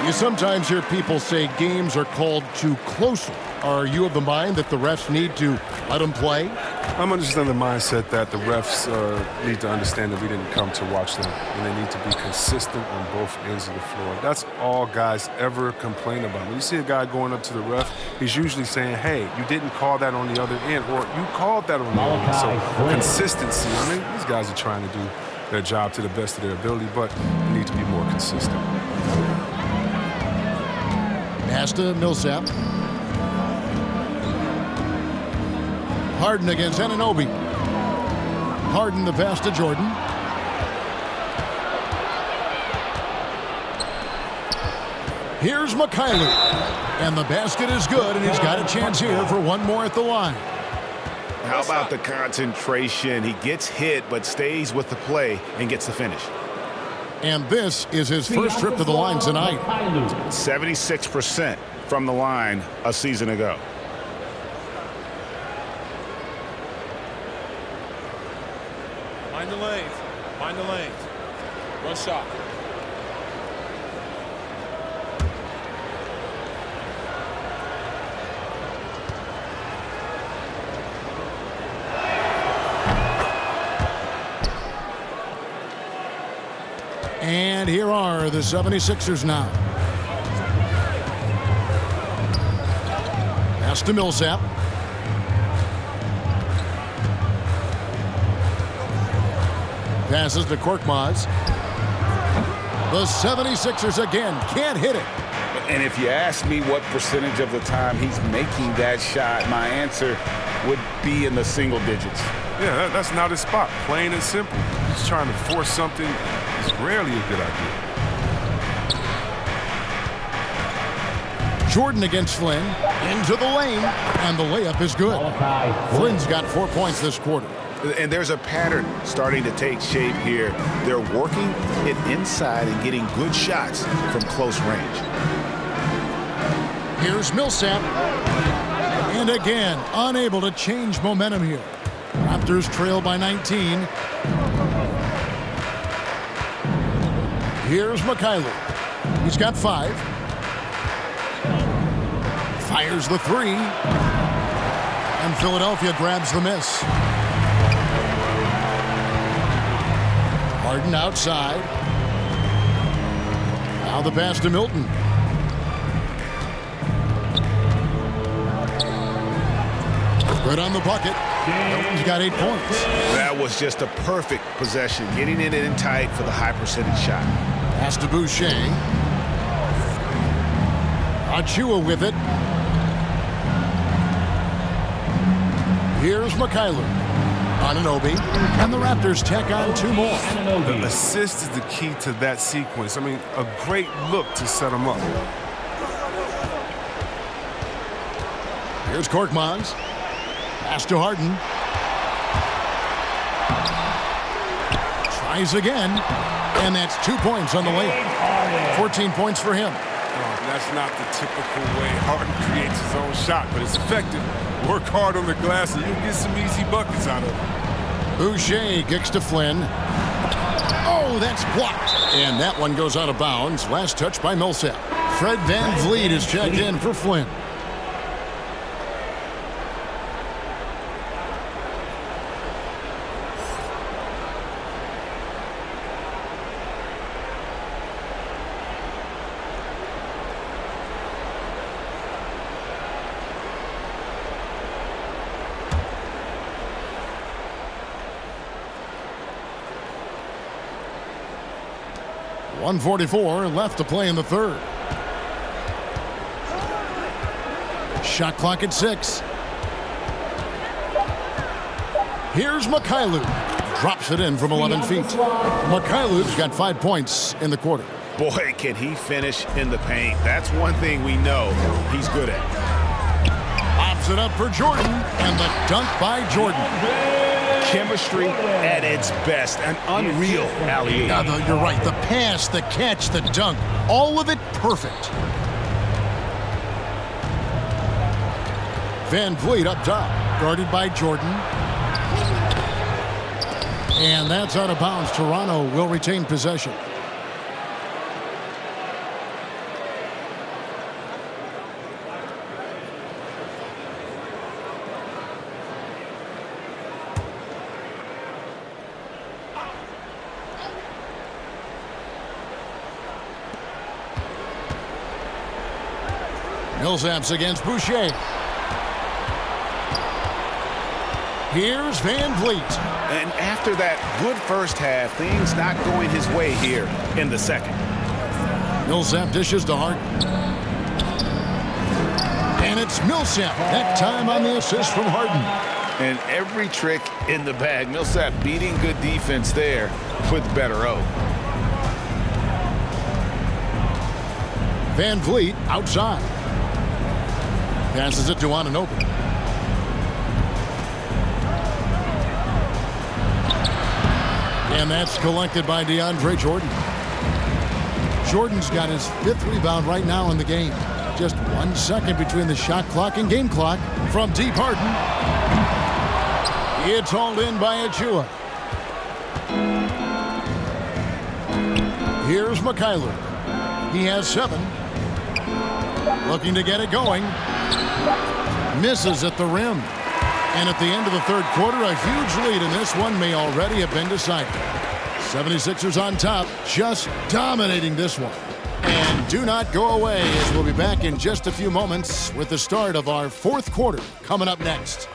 You sometimes hear people say games are called too closely. Are you of the mind that the refs need to let them play? I'm understanding the mindset that the refs need to understand that we didn't come to watch them, and they need to be consistent on both ends of the floor. That's all guys ever complain about. When you see a guy going up to the ref, he's usually saying, hey, you didn't call that on the other end, or you called that on the other end. So consistency, I mean, these guys are trying to do their job to the best of their ability, but they need to be more consistent. Pass to Millsap. Harden against Anunoby. Harden the pass to Jordan. Here's McKaylee. And the basket is good, and he's got a chance here for one more at the line. How about the concentration? He gets hit, but stays with the play and gets the finish. And this is his first trip to the line tonight. 76% from the line a season ago. Find the lanes. Find the lanes. One shot. And here are the 76ers now. Pass to Millsap. Passes to Korkmaz. The 76ers again can't hit it. And if you ask me what percentage of the time he's making that shot, my answer would be in the single digits. Yeah, that's not his spot. Plain and simple. He's trying to force something. It's rarely a good idea. Jordan against Flynn. Into the lane. And the layup is good. Flynn's got 4 points this quarter. And there's a pattern starting to take shape here. They're working it inside and getting good shots from close range. Here's Millsap. And again, unable to change momentum here. Raptors trail by 19. Here's McKaylee. He's got 5. Fires the 3. And Philadelphia grabs the miss. Harden outside. Now the pass to Milton. Good on the bucket. Milton's got 8 points. That was just a perfect possession, getting it in tight for the high percentage shot. Pass to Boucher. Achua with it. Here's McKaylee. Anunoby, and the Raptors tack on 2 more. The assist is the key to that sequence. I mean, a great look to set them up. Here's Korkmaz. Pass to Harden. Tries again, and that's 2 points on the layup. 14 points for him. That's not the typical way Harden creates his own shot, but it's effective. Work hard on the glass, and you'll get some easy buckets out of it. Boucher kicks to Flynn. Oh, that's blocked. And that one goes out of bounds. Last touch by Millsap. Fred VanVleet is checked in for Flynn. .144 left to play in the third. Shot clock at 6. Here's Mikhailuk. Drops it in from 11 feet. Mikhailuk's got 5 points in the quarter. Boy, can he finish in the paint. That's one thing we know he's good at. Pops it up for Jordan, and the dunk by Jordan. Chemistry at its best. An unreal alley-oop. You're right. The pass, the catch, the dunk. All of it perfect. VanVleet up top. Guarded by Jordan. And that's out of bounds. Toronto will retain possession. Millsap's against Boucher. Here's VanVleet. And after that good first half, things not going his way here in the second. Millsap dishes to Harden. And it's Millsap. That time on the assist from Harden. And every trick in the bag. Millsap beating good defense there with better O. VanVleet outside. Passes it to Anunoby. And that's collected by DeAndre Jordan. Jordan's got his 5th rebound right now in the game. Just 1 second between the shot clock and game clock. From deep, Harden. It's hauled in by Achua. Here's Mikhailuk. He has 7. Looking to get it going. Misses at the rim. And at the end of the third quarter, a huge lead in this one may already have been decided. 76ers on top, just dominating this one. And do not go away, as we'll be back in just a few moments with the start of our 4th quarter coming up next.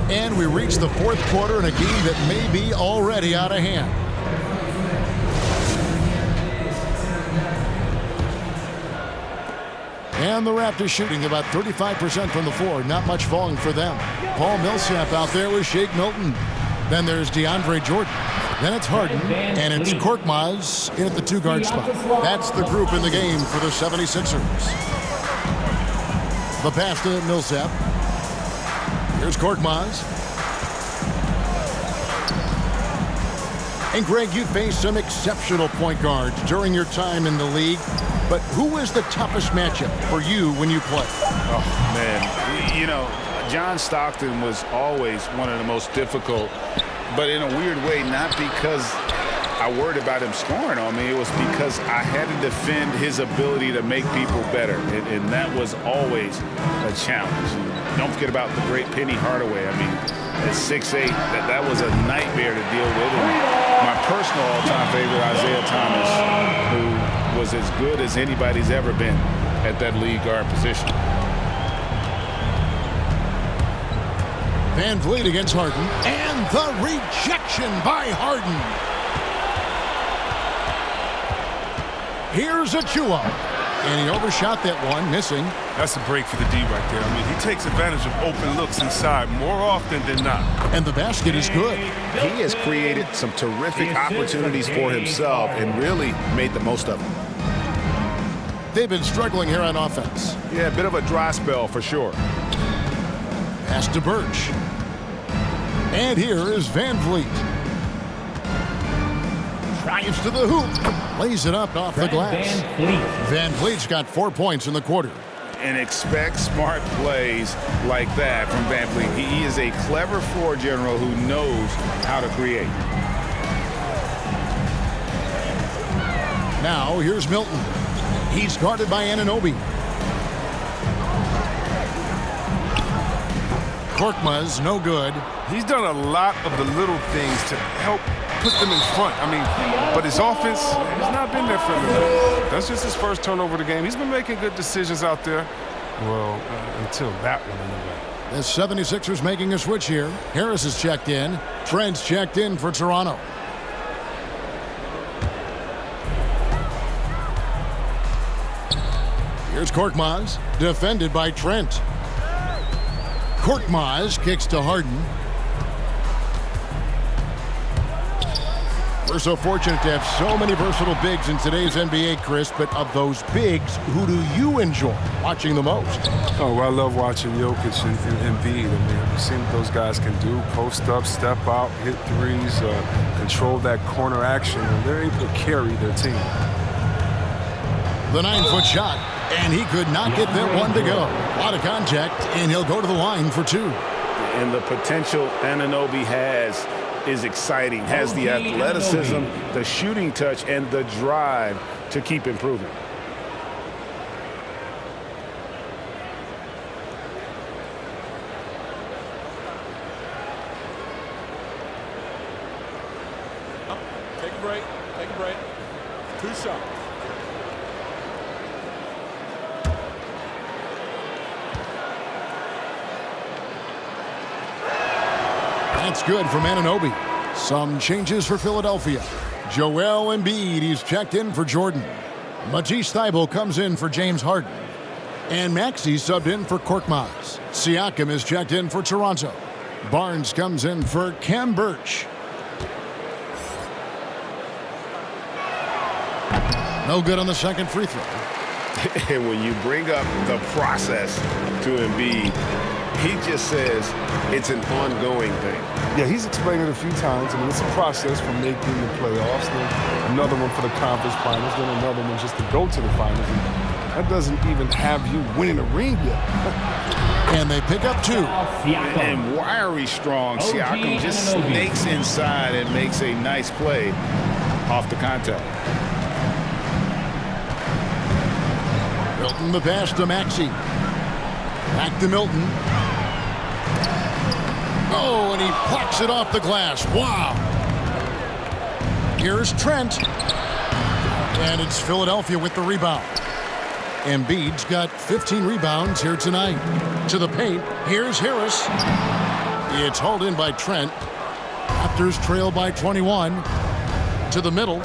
And we reach the 4th quarter in a game that may be already out of hand. And the Raptors shooting about 35% from the floor. Not much falling for them. Paul Millsap out there with Shake Milton. Then there's DeAndre Jordan. Then it's Harden. And it's Korkmaz in at the 2-guard spot. That's the group in the game for the 76ers. The pass to Millsap. Here's Korkmaz. And Greg, you faced some exceptional point guards during your time in the league. But who is the toughest matchup for you when you play? Oh, man. You know, John Stockton was always one of the most difficult, but in a weird way, not because I worried about him scoring on me. It was because I had to defend his ability to make people better, and that was always a challenge. Don't forget about the great Penny Hardaway. I mean, at 6'8", that was a nightmare to deal with. And my personal all-time favorite, Isaiah Thomas, who was as good as anybody's ever been at that lead guard position. Van Vliet against Harden. And the rejection by Harden. Here's Achua. And he overshot that one, missing. That's a break for the D right there. I mean, he takes advantage of open looks inside more often than not. And the basket is good. He has created some terrific opportunities for himself and really made the most of them. They've been struggling here on offense. Yeah, a bit of a dry spell for sure. Pass to Birch. And here is Van Vliet. Drives to the hoop. Lays it up off the glass. Van Vliet's got 4 points in the quarter. And expect smart plays like that from Van Vliet. He is a clever floor general who knows how to create. Now here's Milton. He's guarded by Anunoby. Korkmaz, no good. He's done a lot of the little things to help put them in front. I mean, but his offense has not been there for him. That's just his first turnover of the game. He's been making good decisions out there. Well, until that one anyway. The 76ers making a switch here. Harris is checked in. Trent's checked in for Toronto. Here's Korkmaz, defended by Trent. Korkmaz kicks to Harden. We're so fortunate to have so many versatile bigs in today's NBA, Chris, but of those bigs, who do you enjoy watching the most? Oh, well, I love watching Jokic and Embiid. I mean, you've seen what those guys can do. Post up, step out, hit threes, control that corner action, and they're able to carry their team. The 9-foot shot, and he could not get that one to go. A lot of contact, and he'll go to the line for two. And the potential Anunoby has is exciting, has the athleticism, the shooting touch, and the drive to keep improving. Take a break. Take a break. 2 shots. That's good from Anunoby. Some changes for Philadelphia. Joel Embiid, he's checked in for Jordan. Matisse Thybulle comes in for James Harden. And Maxey subbed in for Korkmaz. Siakam is checked in for Toronto. Barnes comes in for Cam Birch. No good on the second free throw. And when you bring up the process to Embiid, he just says it's an ongoing thing. Yeah, he's explained it a few times. I mean, it's a process from making the playoffs, then another one for the conference finals, then another one just to go to the finals. And that doesn't even have you winning a ring yet. And they pick up 2. And wiry strong, Siakam just snakes inside and makes a nice play off the contact. Milton the pass to Maxey. Back to Milton. Oh, and he plucks it off the glass. Wow. Here's Trent. And it's Philadelphia with the rebound. Embiid's got 15 rebounds here tonight. To the paint, here's Harris. It's hauled in by Trent. Raptors trail by 21. To the middle.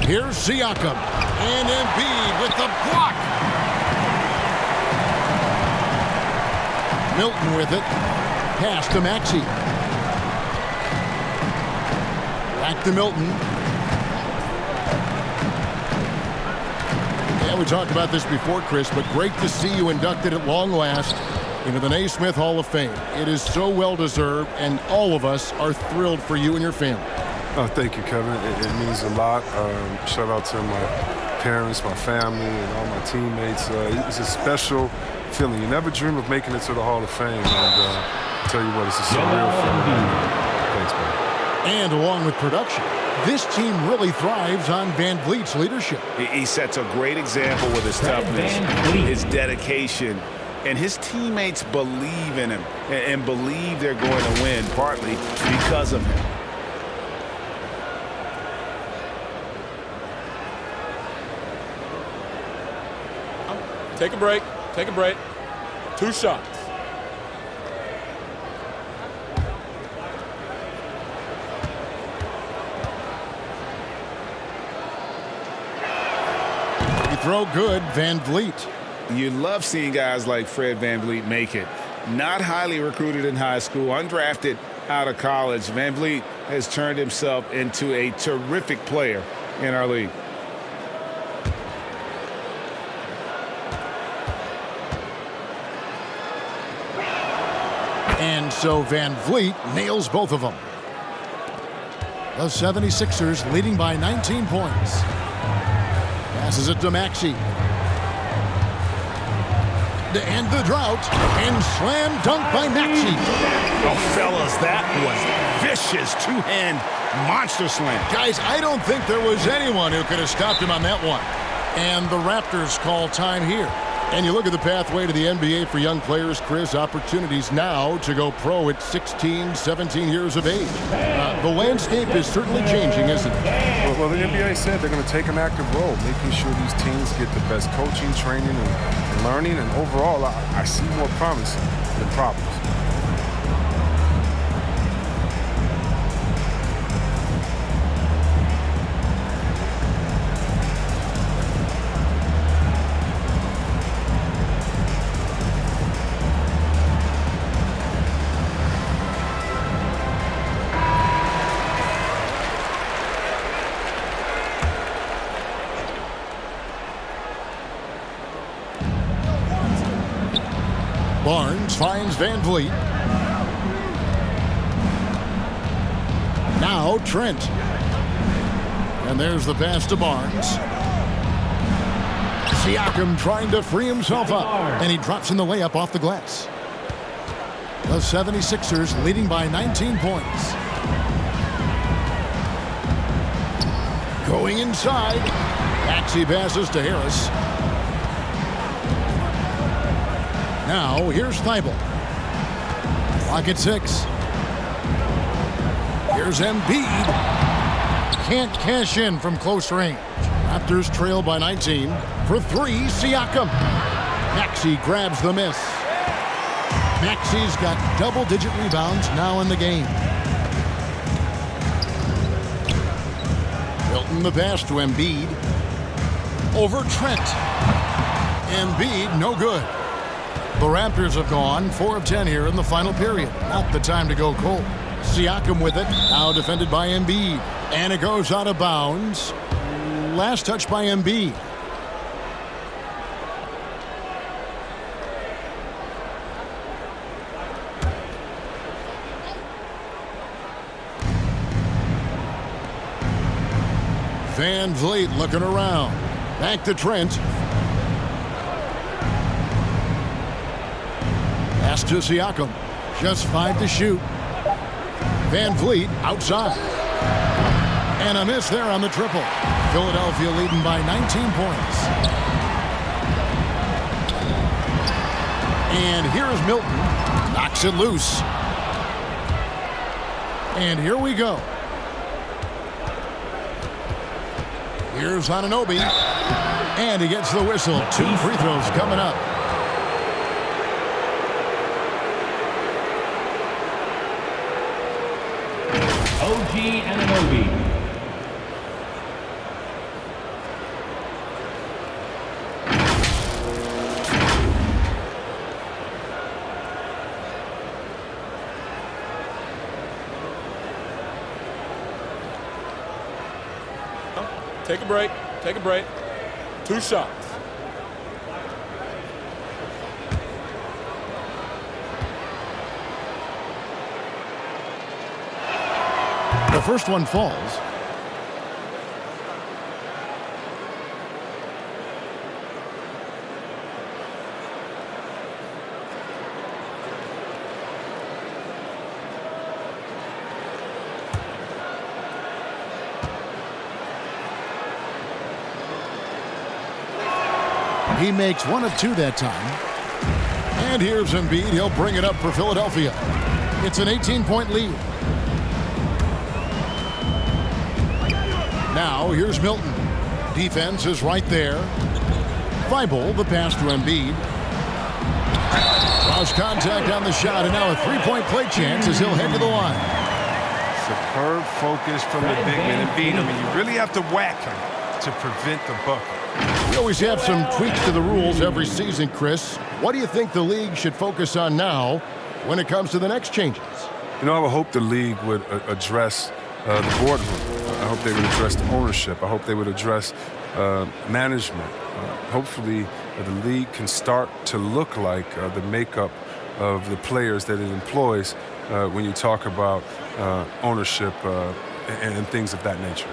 Here's Siakam. And Embiid with the block. Milton with it. Pass to Maxey. Back to Milton. Yeah, we talked about this before, Chris, but great to see you inducted at long last into the Naismith Hall of Fame. It is so well-deserved, and all of us are thrilled for you and your family. Oh, thank you, Kevin. It means a lot. Shout out to my parents, my family, and all my teammates. It's a special feeling. You never dream of making it to the Hall of Fame, and I tell you what, it's a surreal feeling. Thanks, man. And along with production, this team really thrives on Van Vliet's leadership. He sets a great example with his toughness, his dedication, and his teammates believe in him and believe they're going to win, partly because of him. Take a break. Take a break. 2 shots. Throw good, Van Vliet. You love seeing guys like Fred Van Vliet make it. Not highly recruited in high school, undrafted out of college. Van Vliet has turned himself into a terrific player in our league. And so Van Vliet nails both of them. The 76ers leading by 19 points. Passes it to Maxey. To end the drought, and slam dunk by Maxey. Oh, fellas, that was vicious two-hand monster slam. Guys, I don't think there was anyone who could have stopped him on that one. And the Raptors call time here. And you look at the pathway to the NBA for young players, Chris, opportunities now to go pro at 16, 17 years of age. The landscape is certainly changing, isn't it? Well, the NBA said they're going to take an active role, making sure these teams get the best coaching, training, and learning. And overall, I see more promise than problems. Barnes finds Van Vliet. Now Trent. And there's the pass to Barnes. Siakam trying to free himself up. And he drops in the layup off the glass. The 76ers leading by 19 points. Going inside. Maxey passes to Harris. Now, here's Thibault. Clock at 6. Here's Embiid. Can't cash in from close range. Raptors trail by 19. For 3, Siakam. Maxey grabs the miss. Maxey's got double-digit rebounds now in the game. Milton the pass to Embiid. Over Trent. Embiid, no good. The Raptors have gone 4 of 10 here in the final period. Not the time to go cold. Siakam with it. Now defended by Embiid. And it goes out of bounds. Last touch by Embiid. Van Vliet looking around. Back to Trent. Pass to Siakam. Just 5 to shoot. Van Vliet outside. And a miss there on the triple. Philadelphia leading by 19 points. And here's Milton. Knocks it loose. And here we go. Here's Anunoby. And he gets the whistle. 2 free throws coming up. OG Anunoby. Take a break. Take a break. 2 shots. The first one falls. He makes 1 of 2 that time. And here's Embiid. He'll bring it up for Philadelphia. It's an 18-point lead. Now, here's Milton. Defense is right there. Thibault, the pass to Embiid. Lost contact on the shot, and now a three-point play chance as he'll head to the line. Superb focus from the big man. Embiid, I mean, you really have to whack him to prevent the bucket. We always have some tweaks to the rules every season, Chris. What do you think the league should focus on now when it comes to the next changes? You know, I would hope the league would address the boardroom. I hope they would address the ownership. I hope they would address management. Hopefully, the league can start to look like the makeup of the players that it employs when you talk about ownership and things of that nature.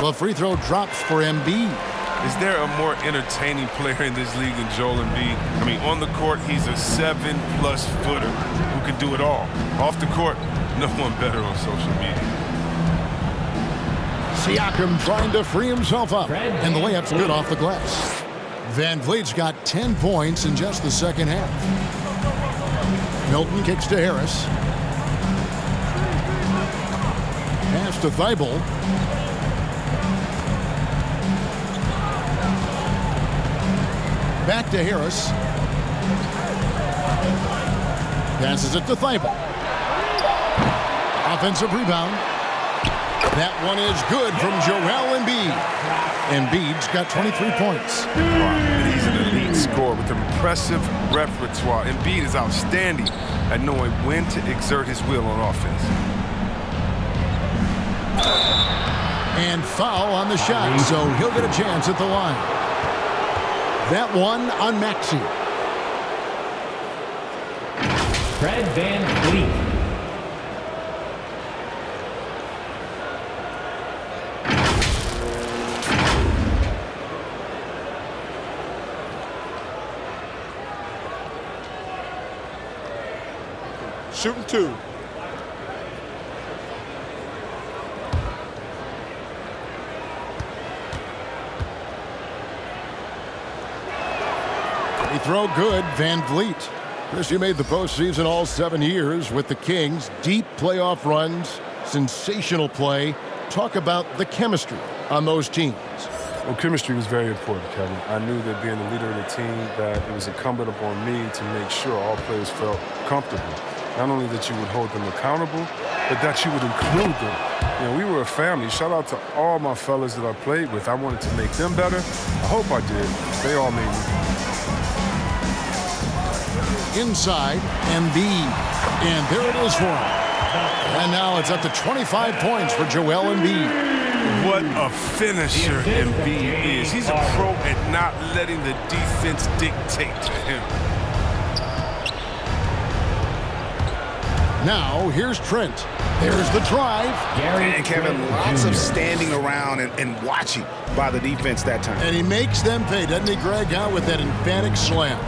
Well, free throw drops for Embiid. Is there a more entertaining player in this league than Joel Embiid? I mean, on the court, he's a 7+ footer who can do it all. Off the court, no one better on social media. Siakam trying to free himself up, and the layup's good off the glass. Van Vliet's got 10 points in just the second half. Milton kicks to Harris. Pass to Thibault. Back to Harris. Passes it to Thibault. Offensive rebound. That one is good from Joel Embiid. Embiid's got 23 points. Wow. And he's an elite scorer with impressive repertoire. Embiid is outstanding at knowing when to exert his will on offense. And foul on the shot, so he'll get a chance at the line. That one on Maxey. Fred Van Vliet. Shooting two. He throw good, Van Vliet. Chris, you made the postseason all 7 years with the Kings. Deep playoff runs, sensational play. Talk about the chemistry on those teams. Well, chemistry was very important, Kevin. I knew that being the leader of the team, that it was incumbent upon me to make sure all players felt comfortable. Not only that you would hold them accountable, but that you would include them. You know, we were a family. Shout out to all my fellas that I played with. I wanted to make them better. I hope I did. They all made me. Inside, Embiid. And there it is for him. And now it's up to 25 points for Joel Embiid. What a finisher Embiid is. He's a pro at not letting the defense dictate to him. Now, here's Trent. There's the drive. And Kevin, lots of standing around and watching by the defense that time. And he makes them pay, doesn't he, Greg, out with that emphatic slam.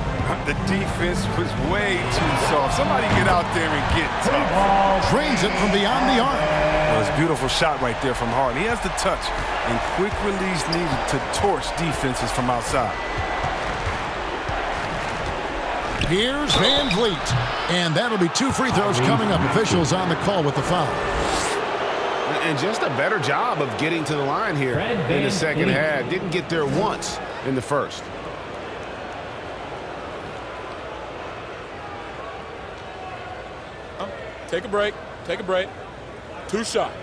The defense was way too soft. Somebody get out there and get tough. Trains it from beyond the arc. Well, it's a beautiful shot right there from Harden. He has the touch and quick release needed to torch defenses from outside. Here's Van Vliet. And that'll be 2 free throws coming up. Officials on the call with the foul. And just a better job of getting to the line here in the second half. Didn't get there once in the first. Take a break. Take a break. 2 shots.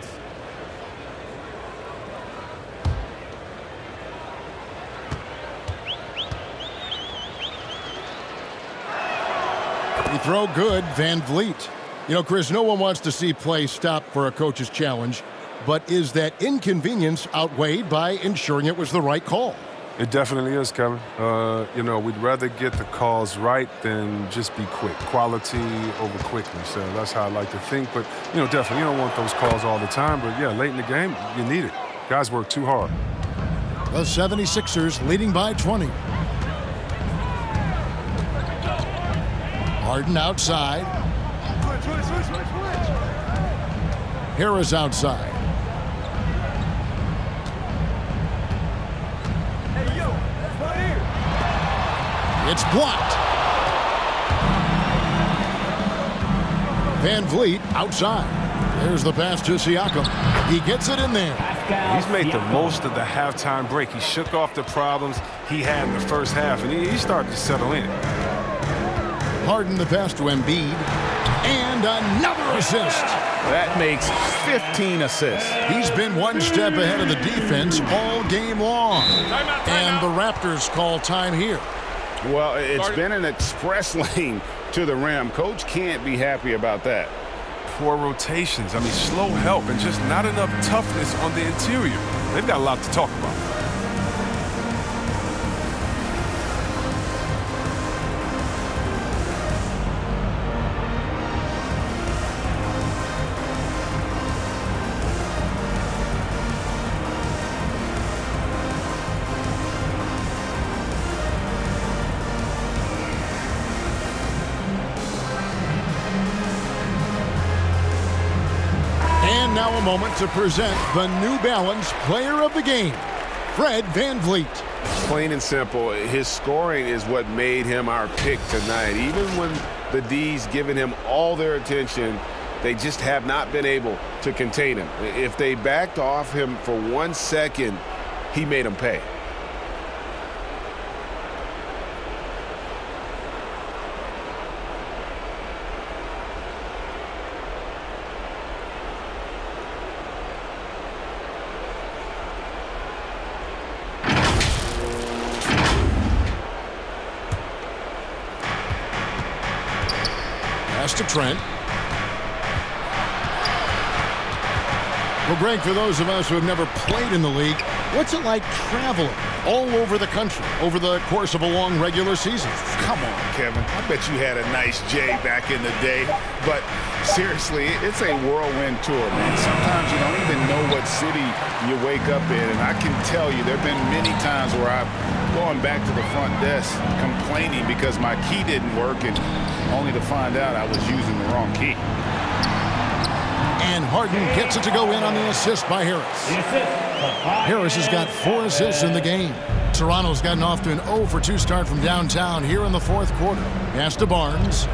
He throw good, Van Vliet. You know, Chris, no one wants to see play stop for a coach's challenge, but is that inconvenience outweighed by ensuring it was the right call? It definitely is, Kevin. You know, we'd rather get the calls right than just be quick. Quality over quickness. So that's how I like to think. But, you know, definitely, you don't want those calls all the time. But, yeah, late in the game, you need it. Guys work too hard. The 76ers leading by 20. Harden outside. Harris outside. It's blocked. Van Vliet outside. There's the pass to Siakam. He gets it in there. He's made the most of the halftime break. He shook off the problems he had in the first half, and he started to settle in. Harden the pass to Embiid. And another assist. That makes 15 assists. He's been one step ahead of the defense all game long. And the Raptors call time here. Well, it's been an express lane to the rim. Coach can't be happy about that. Poor rotations. I mean, slow help and just not enough toughness on the interior. They've got a lot to talk about. Now a moment to present the New Balance Player of the Game, Fred VanVleet. Plain and simple, his scoring is what made him our pick tonight. Even when the D's giving him all their attention, they just have not been able to contain him. If they backed off him for 1 second, he made them pay. Pass to Trent. Well, Greg, for those of us who have never played in the league, what's it like traveling all over the country over the course of a long regular season? Come on, Kevin. I bet you had a nice J back in the day. But seriously, it's a whirlwind tour, man. Sometimes you don't even know what city you wake up in. And I can tell you there have been many times where I've gone back to the front desk complaining because my key didn't work, and only to find out I was using the wrong key. And Harden gets it to go in on the assist by Harris. Harris has got 4 assists in the game. Toronto's gotten off to an 0-for-2 start from downtown here in the fourth quarter. Pass to Barnes.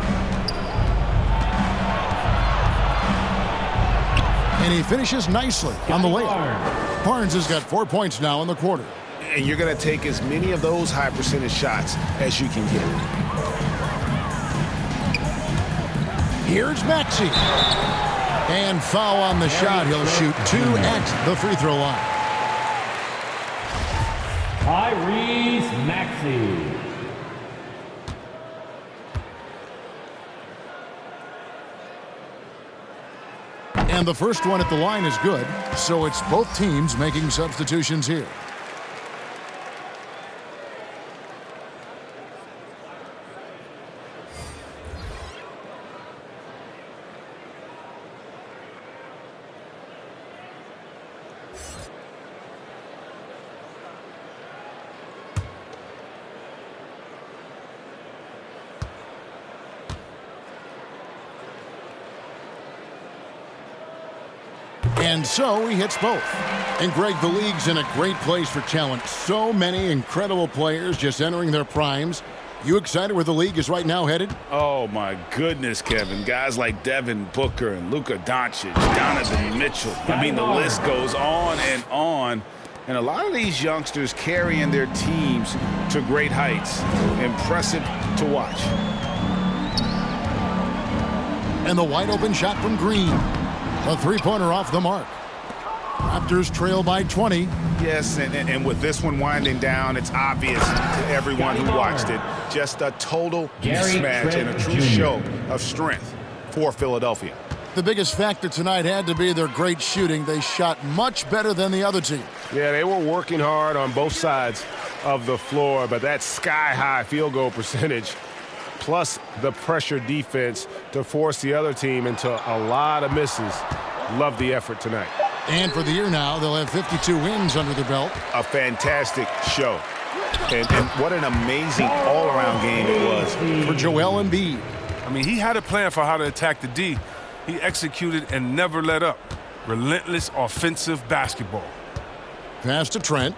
And he finishes nicely on the layup. Barnes has got 4 points now in the quarter. And you're going to take as many of those high percentage shots as you can get. Here's Maxey. And foul on the shot. He'll shoot 2 at the free throw line. Tyrese Maxey. And the first one at the line is good, so it's both teams making substitutions here. And so he hits both. And Greg, the league's in a great place for talent. So many incredible players just entering their primes. You excited where the league is right now headed? Oh, my goodness, Kevin. Guys like Devin Booker and Luka Doncic, Donovan Mitchell. I mean, the list goes on and on. And a lot of these youngsters carrying their teams to great heights. Impressive to watch. And the wide open shot from Green. A three-pointer off the mark. Raptors trail by 20. Yes, and with this one winding down, it's obvious to everyone who watched it. Just a total mismatch and a true show of strength for Philadelphia. The biggest factor tonight had to be their great shooting. They shot much better than the other team. Yeah, they were working hard on both sides of the floor, but that sky-high field goal percentage plus the pressure defense to force the other team into a lot of misses. Love the effort tonight. And for the year now, they'll have 52 wins under their belt. A fantastic show. And what an amazing all-around game it was for Joel Embiid. I mean, he had a plan for how to attack the D. He executed and never let up. Relentless offensive basketball. Pass to Trent.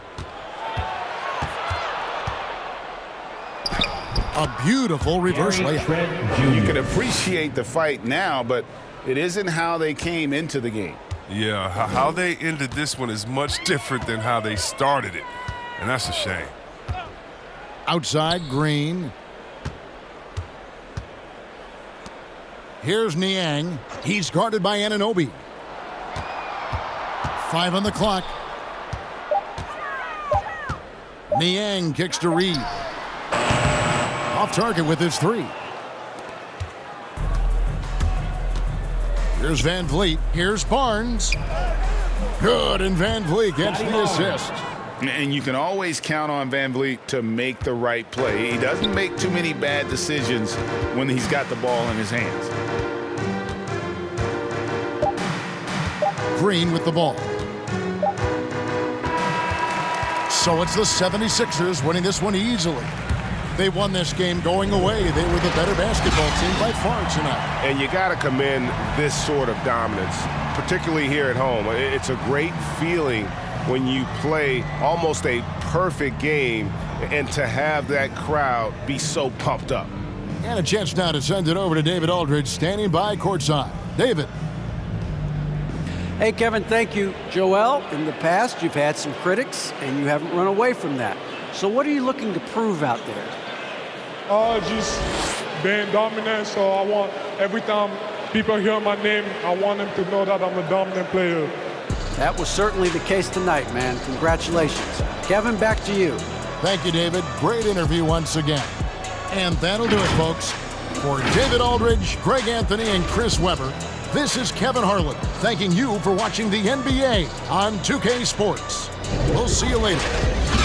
A beautiful reverse layup. You can appreciate the fight now, but It isn't how they came into the game. Yeah, how they ended this one is much different than how they started it, and that's a shame. Outside, Green. Here's Niang. He's guarded by Anunoby. 5 on the clock. Niang kicks to Reed. Off target with his 3. Here's Van Vliet. Here's Barnes. Good, and Van Vliet gets the assist. And you can always count on Van Vliet to make the right play. He doesn't make too many bad decisions when he's got the ball in his hands. Green with the ball. So it's the 76ers winning this one easily. They won this game going away. They were the better basketball team by far tonight. And you got to commend this sort of dominance, particularly here at home. It's a great feeling when you play almost a perfect game and to have that crowd be so pumped up. And a chance now to send it over to David Aldridge, standing by courtside. David. Hey, Kevin, thank you. Joel, in the past, you've had some critics, and you haven't run away from that. So what are you looking to prove out there? Just being dominant, so I want every time people hear my name, I want them to know that I'm a dominant player. That was certainly the case tonight, man. Congratulations. Kevin, back to you. Thank you, David. Great interview once again. And that'll do it, folks. For David Aldridge, Greg Anthony, and Chris Webber, this is Kevin Harlan thanking you for watching the NBA on 2K Sports. We'll see you later.